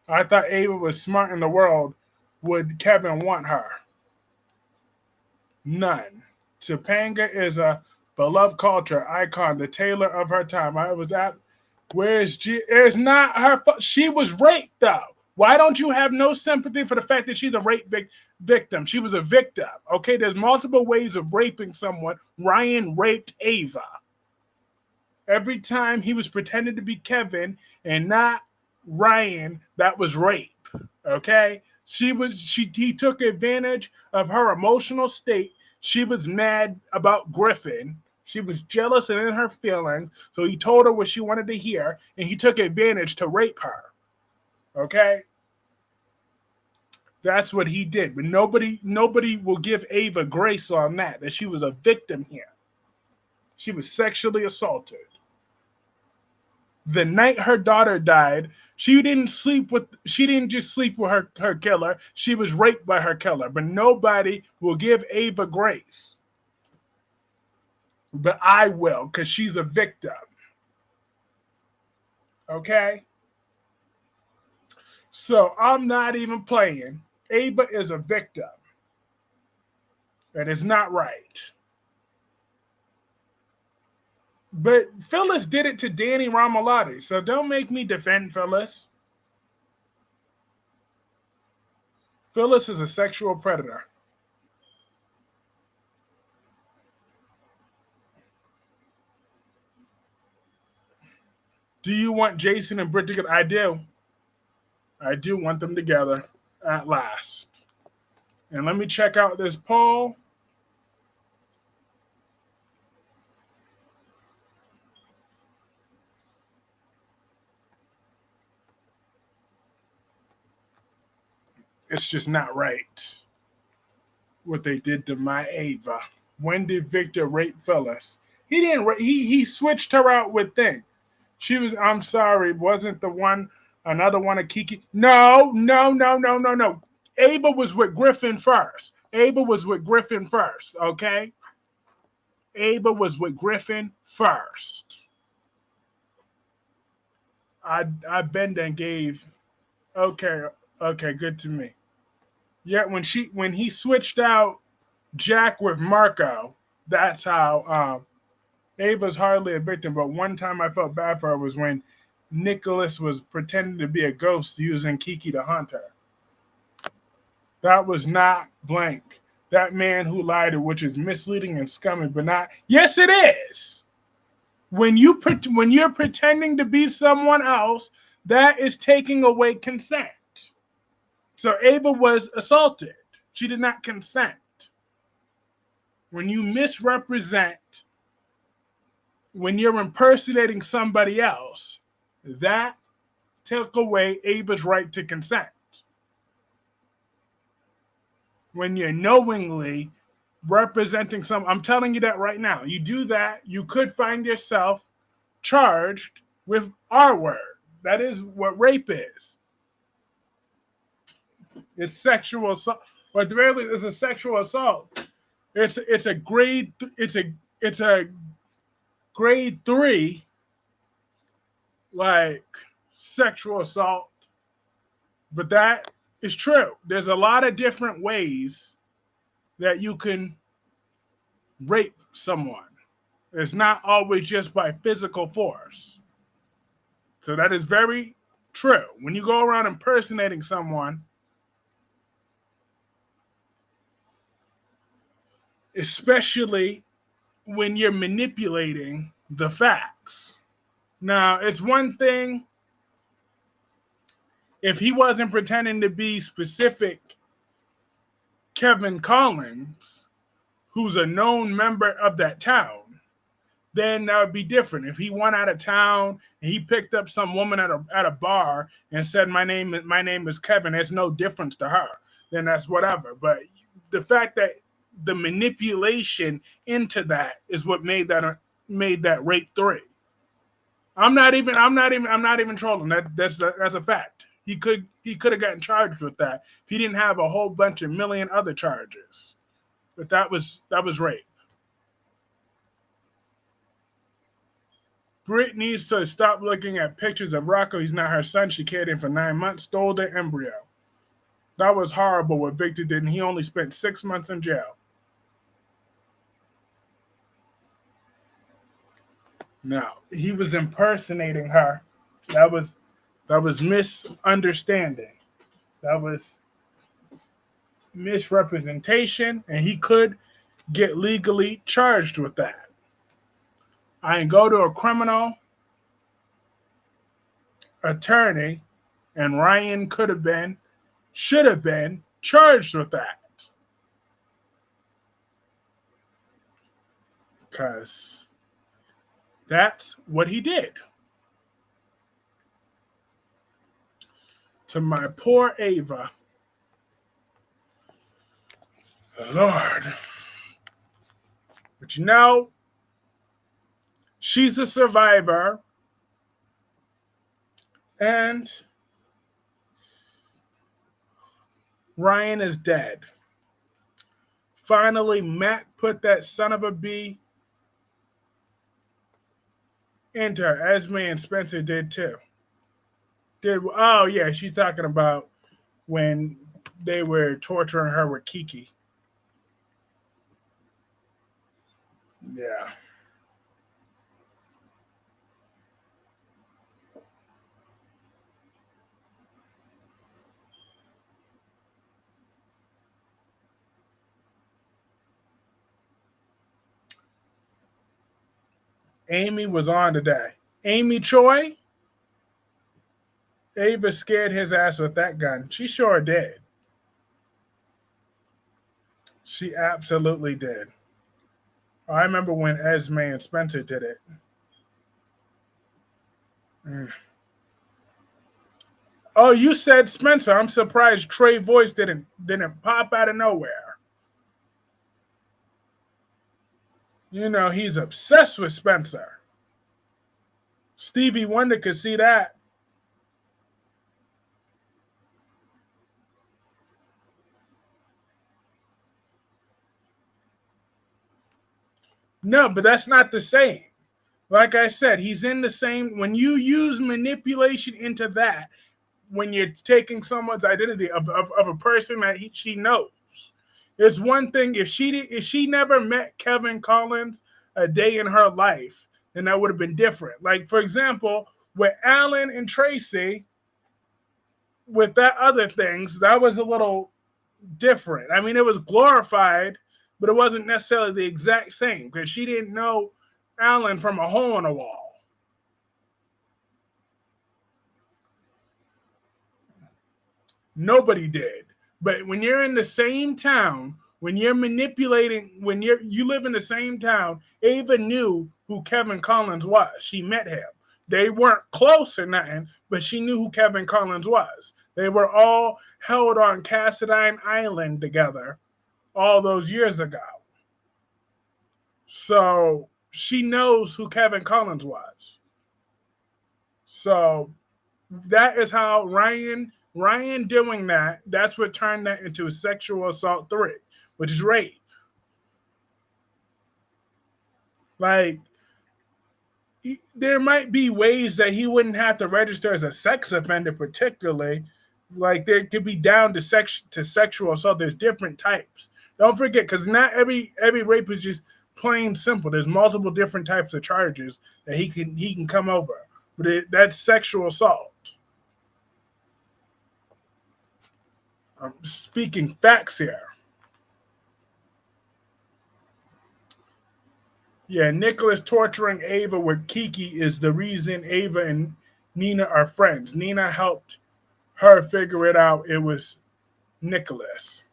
I thought Ava was smart in the world. Would Kevin want her? None. Topanga is a beloved culture icon, the Taylor of her time. It's not her fault. She was raped, though. Why don't you have no sympathy for the fact that she's a rape victim? She was a victim. Okay, there's multiple ways of raping someone. Ryan raped Ava. Every time he was pretending to be Kevin and not Ryan, that was rape. Okay? He took advantage of her emotional state. She was mad about Griffin. She was jealous and in her feelings, so he told her what she wanted to hear, and he took advantage to rape her. Okay? That's what he did. But nobody will give Ava grace on that she was a victim here. She was sexually assaulted. The night her daughter died, she didn't just sleep with her killer. She was raped by her killer. But nobody will give Ava grace. But I will, because she's a victim. Okay? So I'm not even playing. Ava is a victim. That is not right. But Phyllis did it to Danny Romalotti, so don't make me defend Phyllis. Phyllis is a sexual predator. Do you want Jason and Britt together? I do. I do want them together at last. And let me check out this poll. It's just not right what they did to my Ava. When did Victor rape Phyllis? He didn't. He switched her out with Thing. She was. I'm sorry. Wasn't the one another one of Kiki? No. Ava was with Griffin first. Okay. Ava was with Griffin first. I bend and gave. Okay, good to me. Yeah, when he switched out Jack with Marco, that's how Ava's hardly a victim. But one time I felt bad for her was when Nicholas was pretending to be a ghost using Kiki to hunt her. That was not blank. That man who lied, which is misleading and scummy, but not. Yes, it is. When you're pretending to be someone else, that is taking away consent. So Ava was assaulted. She did not consent. When you misrepresent, when you're impersonating somebody else, that took away Ava's right to consent. When you're knowingly representing I'm telling you that right now. You do that, you could find yourself charged with R word. That is what rape is. It's sexual assault. But really, it's a sexual assault. It's a grade 3 like sexual assault. But that is true. There's a lot of different ways that you can rape someone. It's not always just by physical force. So that is very true. When you go around impersonating someone, especially when you're manipulating the facts. Now, it's one thing if he wasn't pretending to be specific Kevin Collins, who's a known member of that town, then that would be different. If he went out of town and he picked up some woman at a bar and said, my name is Kevin, there's no difference to her, then that's whatever. But the fact that the manipulation into that is what made that rape 3. I'm not even trolling. That's a fact. He could have gotten charged with that if he didn't have a whole bunch of million other charges. But that was rape. Britt needs to stop looking at pictures of Rocco. He's not her son. She carried him for 9 months, stole the embryo. That was horrible what Victor did, and he only spent 6 months in jail. Now, he was impersonating her. That was misunderstanding. That was misrepresentation, and he could get legally charged with that. I can go to a criminal attorney, and Ryan should have been charged with that. Because that's what he did. To my poor Ava. Lord. But you know, she's a survivor. And Ryan is dead. Finally, Matt put that son of a bee into her. Esme and Spencer did too. Oh yeah, she's talking about when they were torturing her with Kiki. Yeah. Amy was on today. Amy Choi, Ava scared his ass with that gun. She sure did. She absolutely did. I remember when Esme and Spencer did it. Mm. Oh, you said Spencer. I'm surprised Trey voice didn't pop out of nowhere. You know, he's obsessed with Spencer. Stevie Wonder could see that. No, but that's not the same. Like I said, he's in the same. When you use manipulation into that, when you're taking someone's identity of a person that she knows, it's one thing if she never met Kevin Collins a day in her life, then that would have been different. Like for example, with Alan and Tracy, with that other things, that was a little different. I mean, it was glorified, but it wasn't necessarily the exact same because she didn't know Alan from a hole in a wall. Nobody did. But when you're in the same town, when you're manipulating, when you live in the same town, Ava knew who Kevin Collins was. She met him. They weren't close or nothing, but she knew who Kevin Collins was. They were all held on Cassadine Island together all those years ago. So she knows who Kevin Collins was. So that is how Ryan doing that, that's what turned that into a sexual assault 3, which is rape. Like, there might be ways that he wouldn't have to register as a sex offender particularly. Like, there could be down to sexual assault. There's different types. Don't forget, because not every rape is just plain simple. There's multiple different types of charges that he can come over. But that's sexual assault. I'm speaking facts here. Yeah, Nicholas torturing Ava with Kiki is the reason Ava and Nina are friends. Nina helped her figure it out. It was Nicholas.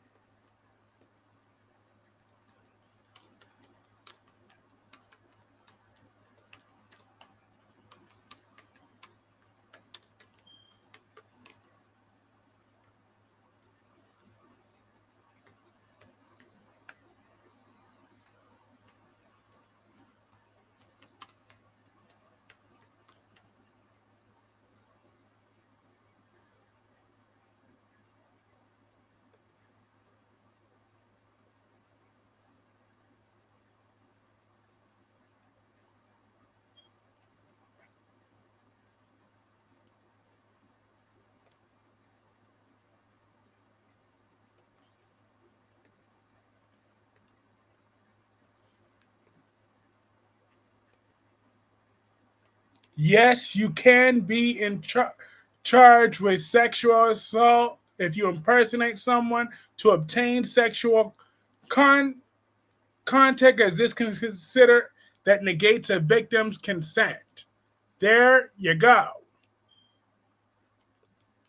Yes, you can be in charged with sexual assault if you impersonate someone to obtain sexual contact, as this can consider that negates a victim's consent. There you go.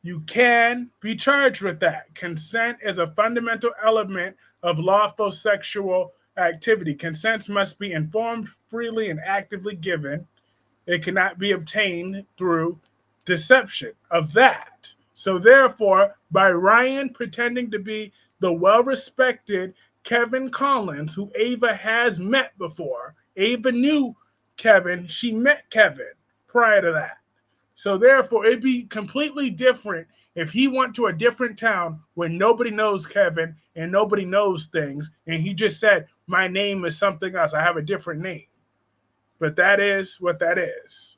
You can be charged with that. Consent is a fundamental element of lawful sexual activity. Consent must be informed, freely, and actively given. It cannot be obtained through deception of that. So therefore, by Ryan pretending to be the well-respected Kevin Collins, who Ava has met before, Ava knew Kevin, she met Kevin prior to that. So therefore, it'd be completely different if he went to a different town where nobody knows Kevin and nobody knows things, and he just said, my name is something else. I have a different name. But that is what that is.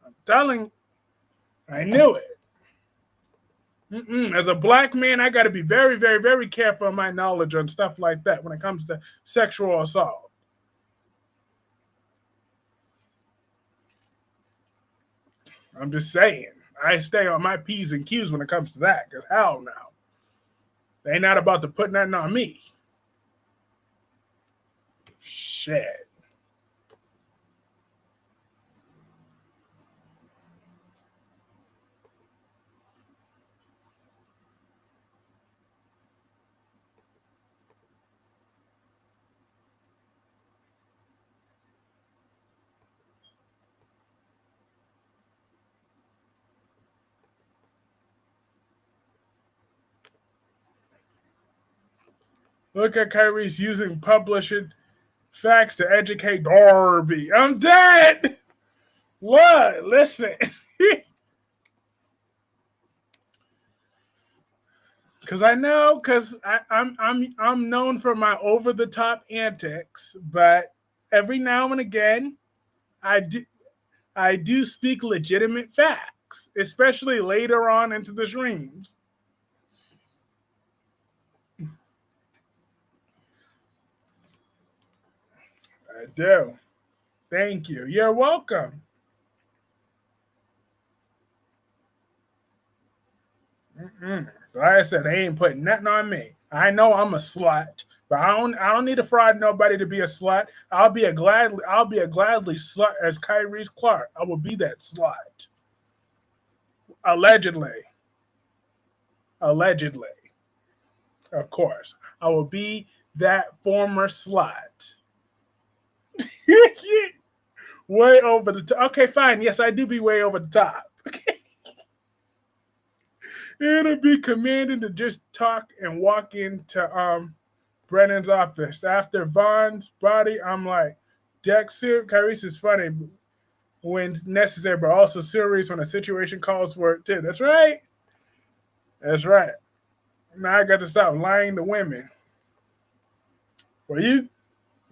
I'm telling, I knew it. As a black man, I got to be very, very, very careful of my knowledge on stuff like that when it comes to sexual assault. I'm just saying. I stay on my P's and Q's when it comes to that, because hell no. They ain't not about to put nothing on me. Shit. Look at Kyreese using publishing facts to educate Darby. I'm dead. What? Listen. Because I know, because I'm known for my over the top antics, but every now and again, I do speak legitimate facts, especially later on into the streams. I do. Thank you. You're welcome. So like I said, they ain't putting nothing on me. I know I'm a slut, but I don't need to fraud nobody to be a slut. I'll be a gladly slut as Kyreese Clarke. I will be that slut. Allegedly. Of course. I will be that former slut. Way over the top. Okay, fine. Yes, I do be way over the top. Okay. It'll be commanding to just talk and walk into Brennan's office. After Vaughn's body, I'm like, deck suit. Kyreese is funny when necessary, but also serious when a situation calls for it too. That's right. That's right. Now I got to stop lying to women. Well, you,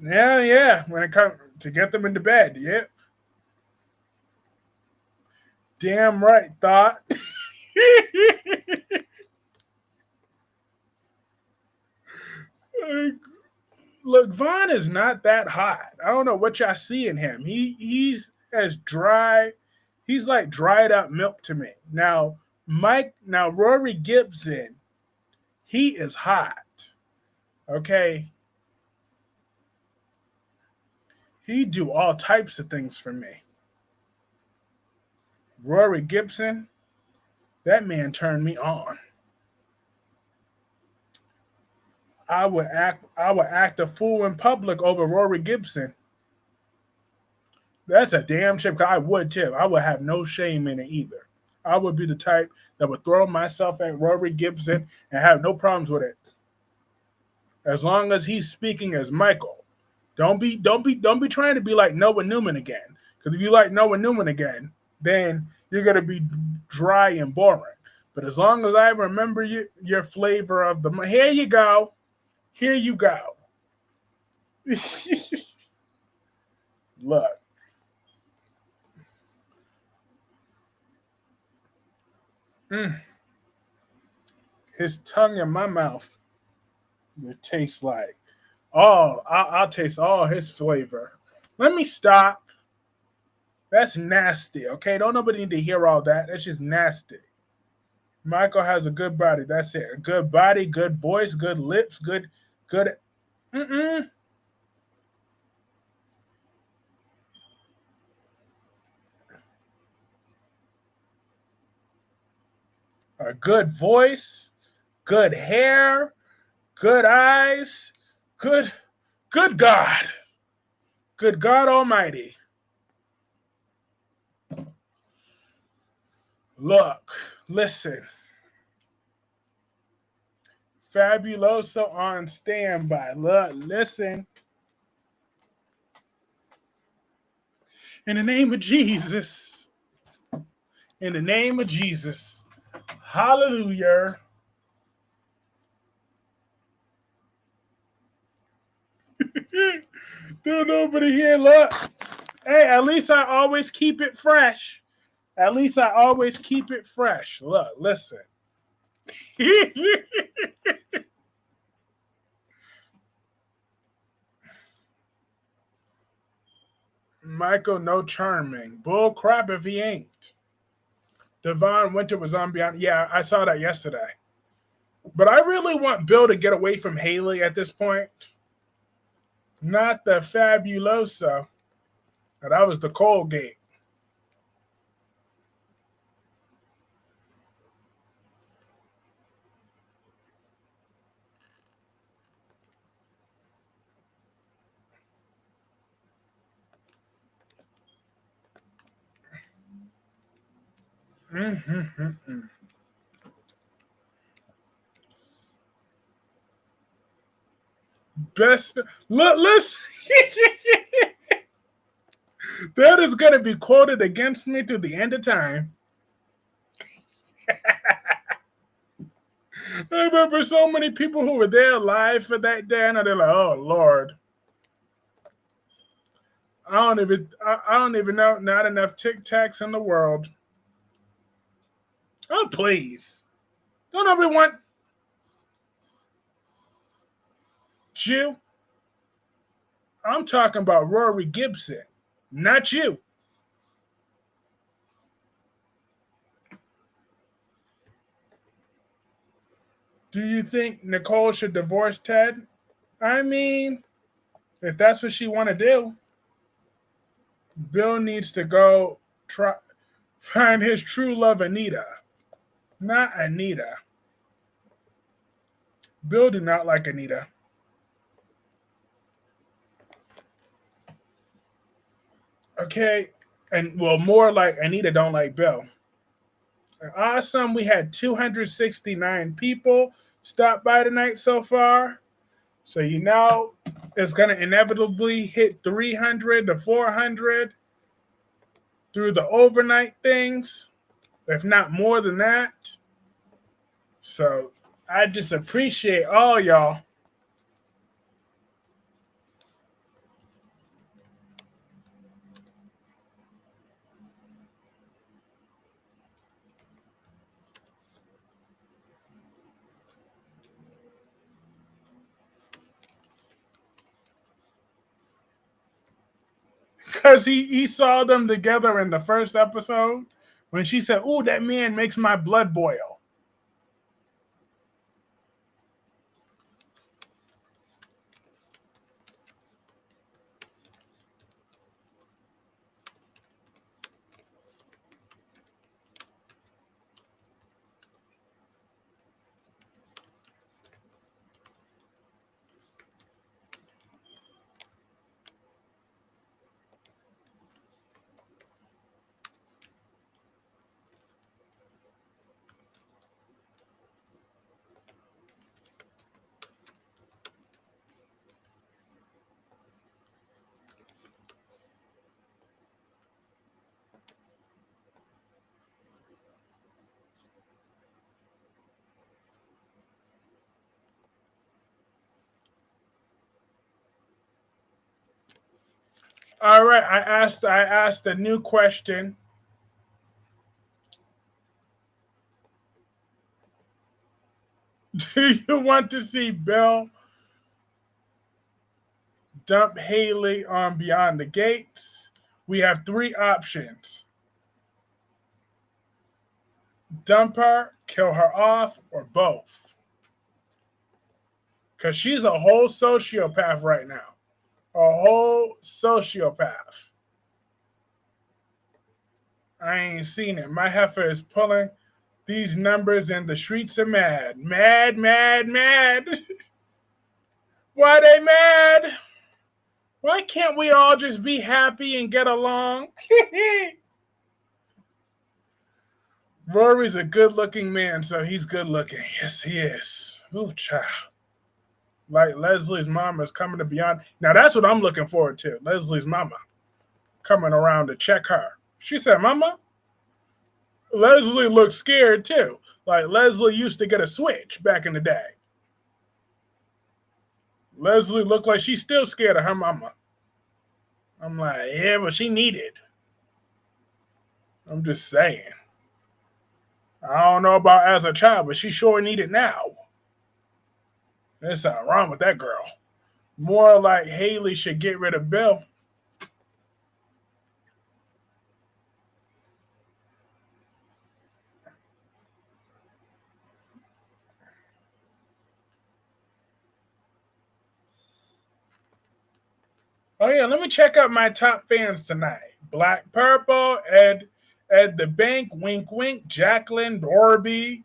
yeah. When it comes to get them into bed, yep. Damn right, thought. Look, Vaughn is not that hot. I don't know what y'all see in him. He's as dry. He's like dried up milk to me. Now Rory Gibson, he is hot. Okay. He do all types of things for me. Rory Gibson, that man turned me on. I would act a fool in public over Rory Gibson. That's a damn shame. I would too. I would have no shame in it either. I would be the type that would throw myself at Rory Gibson and have no problems with it. As long as he's speaking as Michael. Don't be trying to be like Noah Newman again. Because if you like Noah Newman again, then you're gonna be dry and boring. But as long as I remember your flavor of the here you go. Here you go. Look. His tongue in my mouth would taste like, I'll taste all his flavor. Let me stop. That's nasty, okay? Don't nobody need to hear all that. That's just nasty. Michael has a good body. That's it. A good body, good voice, good lips, good. A good voice, good hair, good eyes, good God. Good God Almighty. Look, listen. Fabuloso on standby. Look, listen. In the name of Jesus. In the name of Jesus. Hallelujah. There's nobody here. Look. Hey, at least I always keep it fresh. At least I always keep it fresh. Look, listen. Michael, no charming. Bull crap if he ain't. Devon Winter was on Beyond. Yeah, I saw that yesterday. But I really want Bill to get away from Haley at this point. Not the Fabuloso. That was the Colgate. Mm-hmm. Best look, listen. That is going to be quoted against me to the end of time. I remember so many people who were there live for that day, and they're like, "Oh Lord, I don't even know. Not enough Tic Tacs in the world." Oh please, don't everyone you? I'm talking about Rory Gibson, not you. Do you think Nicole should divorce Ted? I mean, if that's what she want to do, Bill needs to go try find his true love, Anita, not Anita. Bill do not like Anita. Okay, and well, more like Anita don't like Bill. Awesome, we had 269 people stop by tonight so far. So you know it's gonna inevitably hit 300 to 400 through the overnight things, if not more than that. So I just appreciate all y'all. Because he saw them together in the first episode when she said, "Ooh, that man makes my blood boil." All right, I asked a new question. Do you want to see Bill dump Haley on Beyond the Gates? We have three options: dump her, kill her off, or both. Because she's a whole sociopath right now. A whole sociopath. I ain't seen it. My heifer is pulling these numbers and the streets are mad. Mad, mad, mad. Why they mad? Why can't we all just be happy and get along? Rory's a good looking man, so he's good looking. Yes, he is. Ooh, child. Like Leslie's mama is coming to Beyond. Now that's what I'm looking forward to. Leslie's mama coming around to check her. She said, "Mama." Leslie looks scared too. Like Leslie used to get a switch back in the day. Leslie looked like she's still scared of her mama. I'm like, yeah, but she needed. I'm just saying. I don't know about as a child, but she sure need it now. There's something wrong with that girl. More like Haley should get rid of Bill. Oh yeah, let me check out my top fans tonight. Black Purple, Ed the Bank, Wink Wink, Jacqueline, Dorby,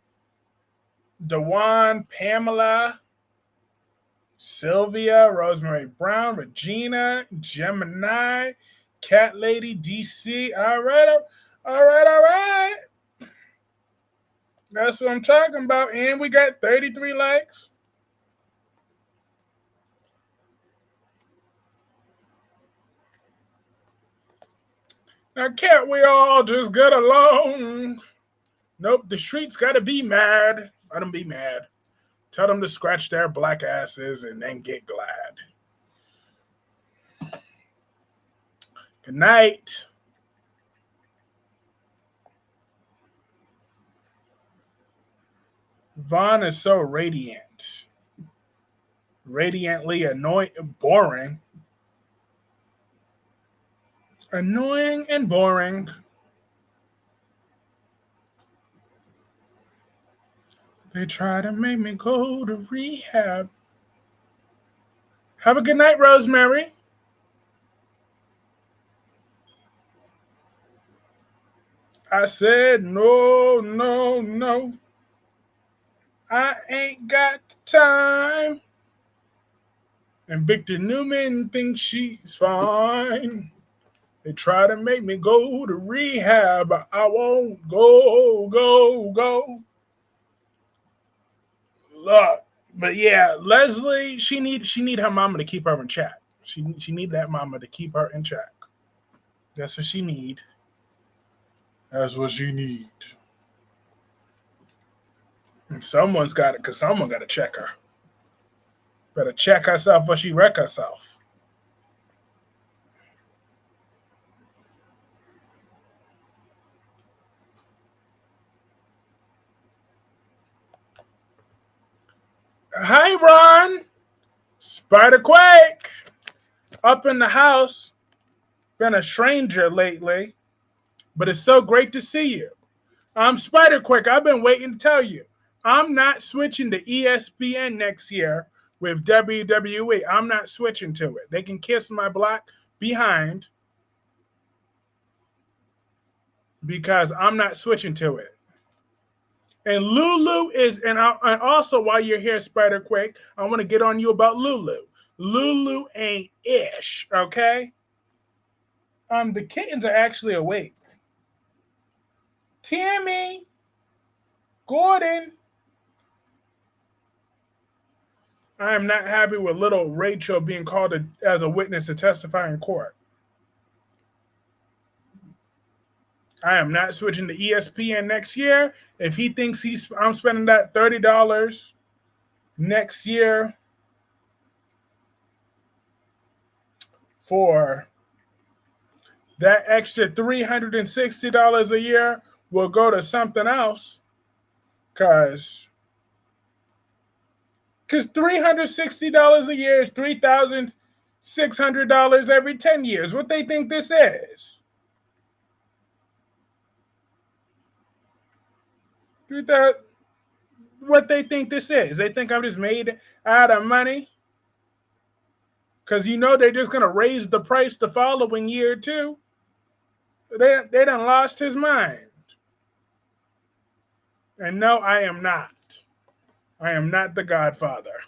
Dewan, Pamela, Sylvia, Rosemary Brown, Regina, Gemini, Cat Lady, DC. All right, all right, all right. That's what I'm talking about. And we got 33 likes. Now, can't we all just get along? Nope, the streets gotta be mad. Let them be mad. Tell them to scratch their black asses and then get glad. Good night. Vaughn is so radiant. Radiantly annoying, boring. Annoying and boring. They try to make me go to rehab. Have a good night, Rosemary. I said no, no, no. I ain't got time. And Victor Newman thinks she's fine. They try to make me go to rehab. But I won't go. Look, but yeah, Leslie, she need her mama to keep her in check. She need that mama to keep her in check. That's what she need. That's what she need. And someone's got it, because someone got to check her. Better check herself or she wreck herself. Hi, Ron. Spider-Quake. Up in the house. Been a stranger lately. But it's so great to see you. I'm Spider-Quake. I've been waiting to tell you. I'm not switching to ESPN next year with WWE. I'm not switching to it. They can kiss my black behind because I'm not switching to it. And Lulu is, and also while you're here, Spider-Quake, I want to get on you about Lulu. Lulu ain't ish, okay? The kittens are actually awake. Tammy, Gordon. I am not happy with little Rachel being called as a witness to testify in court. I am not switching to ESPN next year. If he thinks I'm spending that $30 next year for that extra $360 a year, will go to something else. Because $360 a year is $3,600 every 10 years. What they think this is? What they think this is? They think I'm just made out of money? Because they're just going to raise the price the following year too. They done lost his mind. And no, I am not. I am not the Godfather.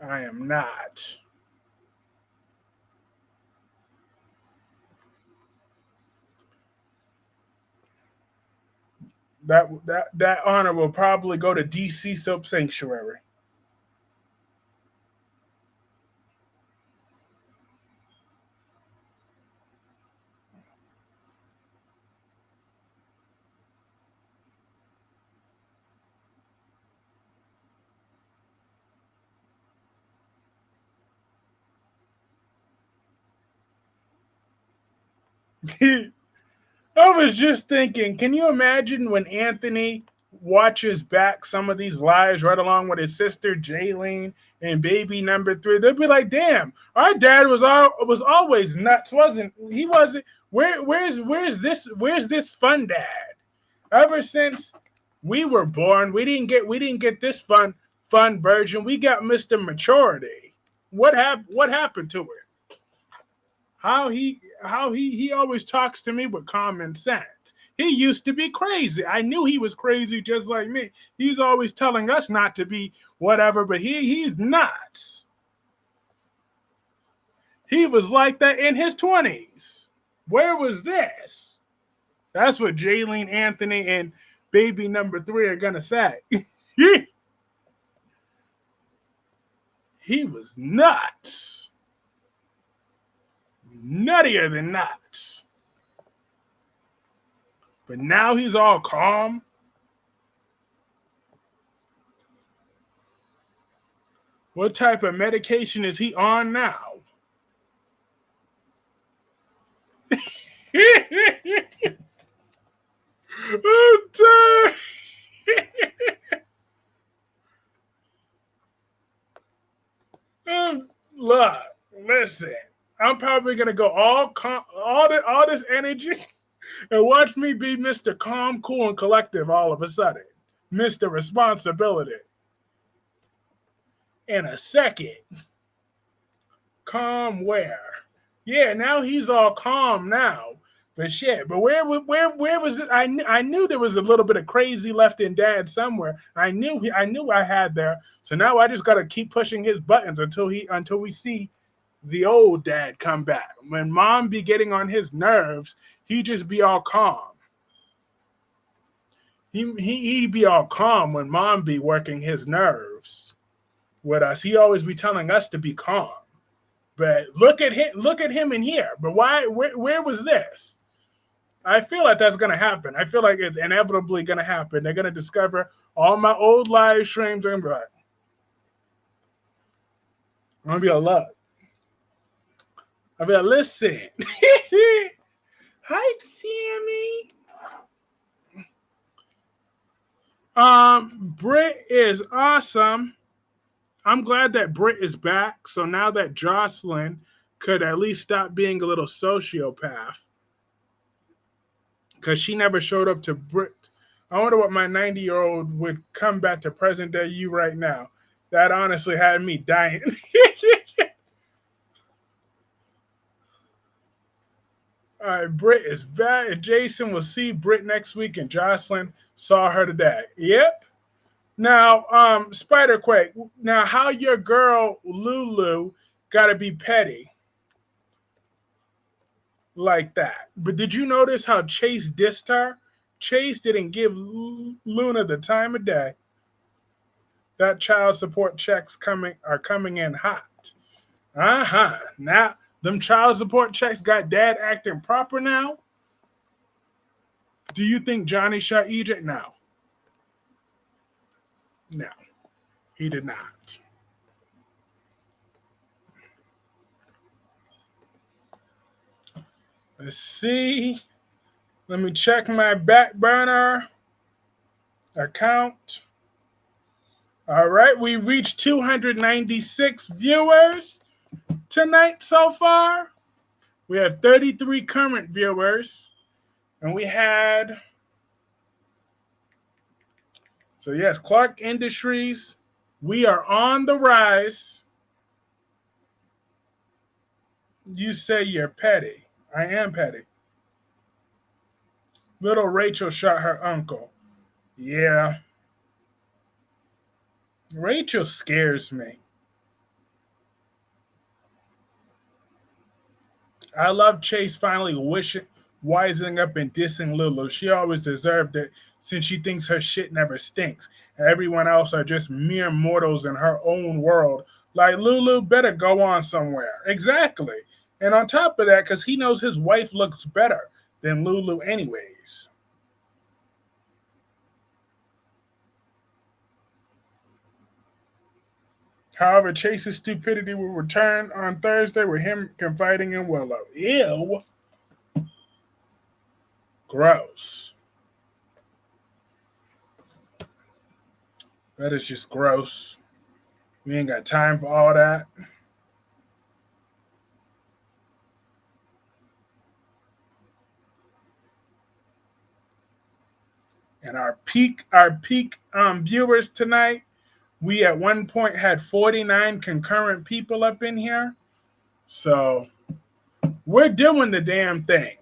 I am not. That honor will probably go to DC Soap Sanctuary. I was just thinking, can you imagine when Anthony watches back some of these lives right along with his sister Jaylene and baby number 3? They'll be like, "Damn, our dad was always nuts, wasn't he? Wasn't where's this fun dad? Ever since we were born, we didn't get this fun version. We got Mr. Maturity. What happened to it? How he always talks to me with common sense. He used to be crazy. I knew he was crazy just like me. He's always telling us not to be whatever, but he's nuts. He was like that in his 20s. Where was this? That's what Jaylene, Anthony, and baby number 3 are gonna say. He was nuts. Nuttier than nuts. But now he's all calm. What type of medication is he on now? I'm tired. Look, listen. I'm probably gonna go all this energy and watch me be Mr. Calm, Cool, and Collective all of a sudden. Mr. Responsibility. In a second. Calm where? Yeah, now he's all calm now. But shit, but where was it? I knew there was a little bit of crazy left in Dad somewhere. I knew I had there. So now I just gotta keep pushing his buttons until we see the old Dad come back. When Mom be getting on his nerves, he just be all calm. He'd be all calm when Mom be working his nerves with us. He always be telling us to be calm. But look at him in here. But why? Where was this? I feel like that's gonna happen. I feel like it's inevitably gonna happen. They're gonna discover all my old live streams. Are gonna be like, I'm gonna be like, look. I'll be like, listen. Hi, Sammy. Britt is awesome. I'm glad that Britt is back. So now that Jocelyn could at least stop being a little sociopath. Because she never showed up to Britt. I wonder what my 90-year-old would come back to present day you right now. That honestly had me dying. All right, Britt is back. Jason will see Britt next week, and Jocelyn saw her today. Yep. Now, Spiderquake. Now, how your girl Lulu got to be petty like that? But did you notice how Chase dissed her? Chase didn't give Luna the time of day. That child support checks are coming in hot. Now, them child support checks got Dad acting proper now? Do you think Johnny shot EJ? No. No, he did not. Let's see. Let me check my back burner account. All right, we reached 296 viewers tonight so far. We have 33 current viewers, and we had... So yes, Clarke Industries, we are on the rise. You say you're petty. I am petty. Little Rachel shot her uncle. Yeah. Rachel scares me. I love Chase finally wising up and dissing Lulu. She always deserved it since she thinks her shit never stinks. And everyone else are just mere mortals in her own world. Like, Lulu better go on somewhere. Exactly. And on top of that, because he knows his wife looks better than Lulu anyways. However, Chase's stupidity will return on Thursday with him confiding in Willow. Ew. gross. That is just gross. We ain't got time for all that. And our peak viewers tonight, we at one point had 49 concurrent people up in here. So we're doing the damn thing.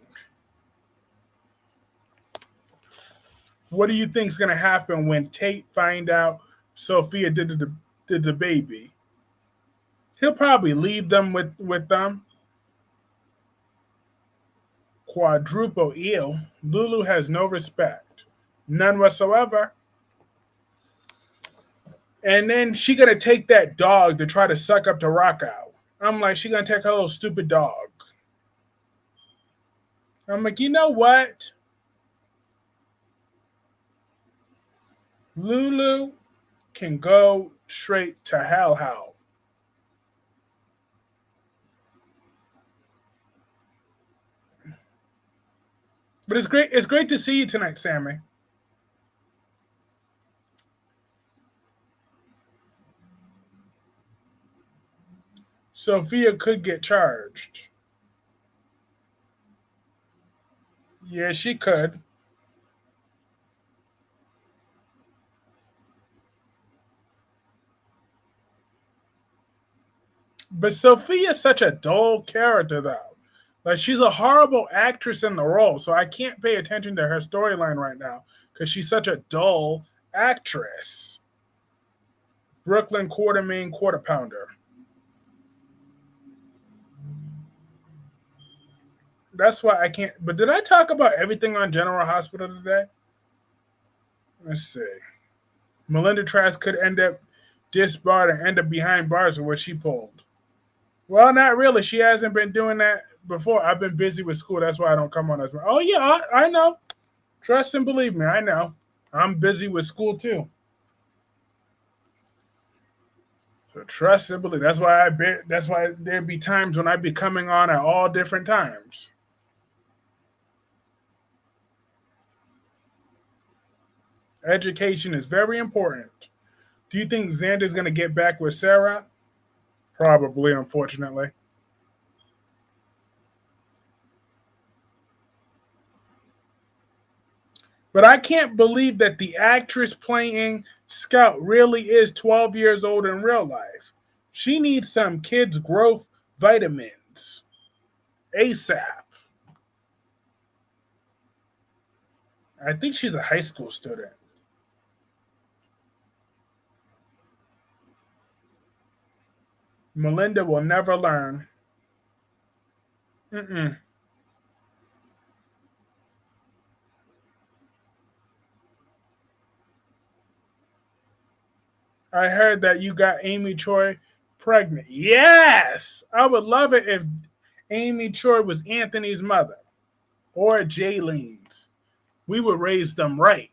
What do you think's gonna happen when Tate find out Sophia did the baby? He'll probably leave them with them. Quadruple ill. Lulu has no respect. None whatsoever. And then she gonna take that dog to try to suck up to Rockout. I'm like, she gonna take her little stupid dog. I'm like, you know what? Lulu can go straight to hell. But it's great. It's great to see you tonight, Sammy. Sophia could get charged. Yeah, she could. But Sophia's such a dull character, though. Like, she's a horrible actress in the role, so I can't pay attention to her storyline right now because she's such a dull actress. Brooklyn Quartermain Quarter Pounder. That's why I can't. But did I talk about everything on General Hospital today? Let's see. Melinda Trask could end up disbarred and end up behind bars with what she pulled. Well, not really. She hasn't been doing that before. I've been busy with school. That's why I don't come on as much. Oh, yeah, I know. Trust and believe me, I know. I'm busy with school, too. So trust and believe. That's why there'd be times when I'd be coming on at all different times. Education is very important. Do you think Xander's going to get back with Sarah? Probably, unfortunately. But I can't believe that the actress playing Scout really is 12 years old in real life. She needs some kids' growth vitamins. ASAP. I think she's a high school student. Melinda will never learn. Mm-mm. I heard that you got Amy Choi pregnant. Yes! I would love it if Amy Choi was Anthony's mother or Jaylene's. We would raise them right.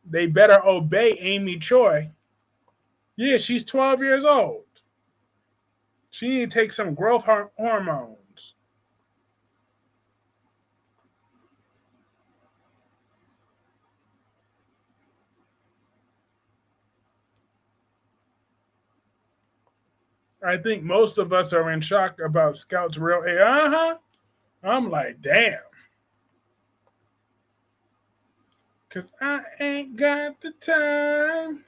They better obey Amy Choi. Yeah, she's 12 years old. She need to take some growth hormones. I think most of us are in shock about Scout's real age. I'm like, damn. Because I ain't got the time.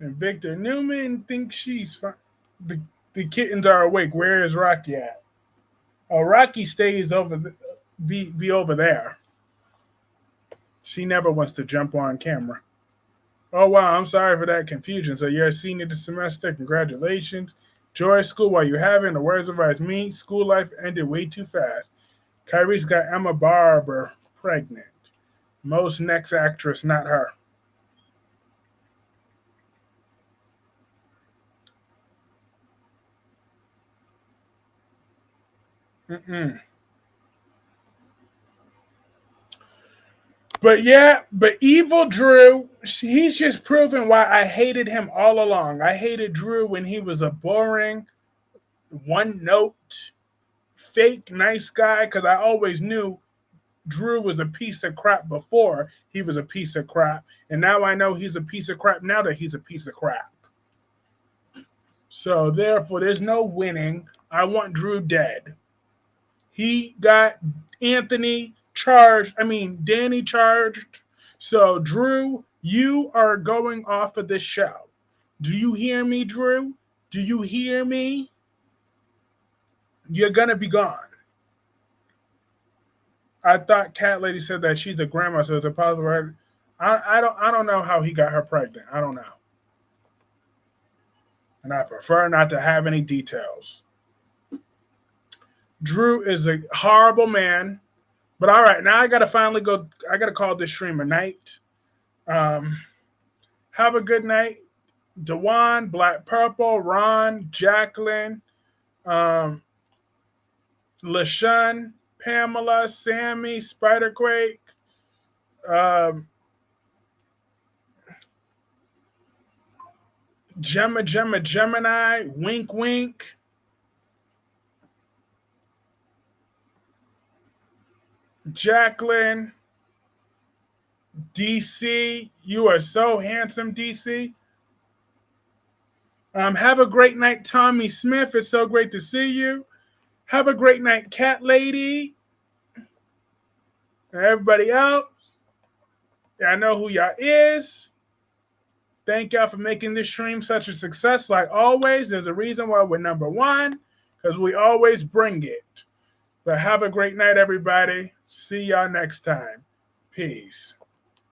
And Victor Newman thinks she's fine. The kittens are awake. Where is Rocky at? Oh, Rocky stays be over there. She never wants to jump on camera. Oh, wow, I'm sorry for that confusion. So you're a senior this semester. Congratulations. Enjoy school while you have it. In the words of us, me, school life ended way too fast. Kyreese got Emma Barber pregnant. Most next actress, not her. Mm-mm. but evil Drew, he's just proven why I hated him all along. I hated Drew when he was a boring, one note, fake nice guy, because I always knew Drew was a piece of crap before he was a piece of crap. And now I know he's a piece of crap now that he's a piece of crap. So therefore, there's no winning. I want Drew dead. He got Danny charged. So Drew, you are going off of this show. Do you hear me, Drew? Do you hear me? You're gonna be gone. I thought Cat Lady said that she's a grandma, so it's a possible. I don't know how he got her pregnant. I don't know. And I prefer not to have any details. Drew is a horrible man. But all right, now I got to finally go. I got to call this stream a night. Have a good night. Dewan, Black Purple, Ron, Jacqueline, LaShun, Pamela, Sammy, Spiderquake, Gemini, Wink Wink, Jacqueline, DC, you are so handsome, DC. Have a great night, Tommy Smith. It's so great to see you. Have a great night, Cat Lady. And everybody else, I know who y'all is. Thank y'all for making this stream such a success. Like always, there's a reason why we're number one, because we always bring it. But have a great night, everybody. See y'all next time. Peace.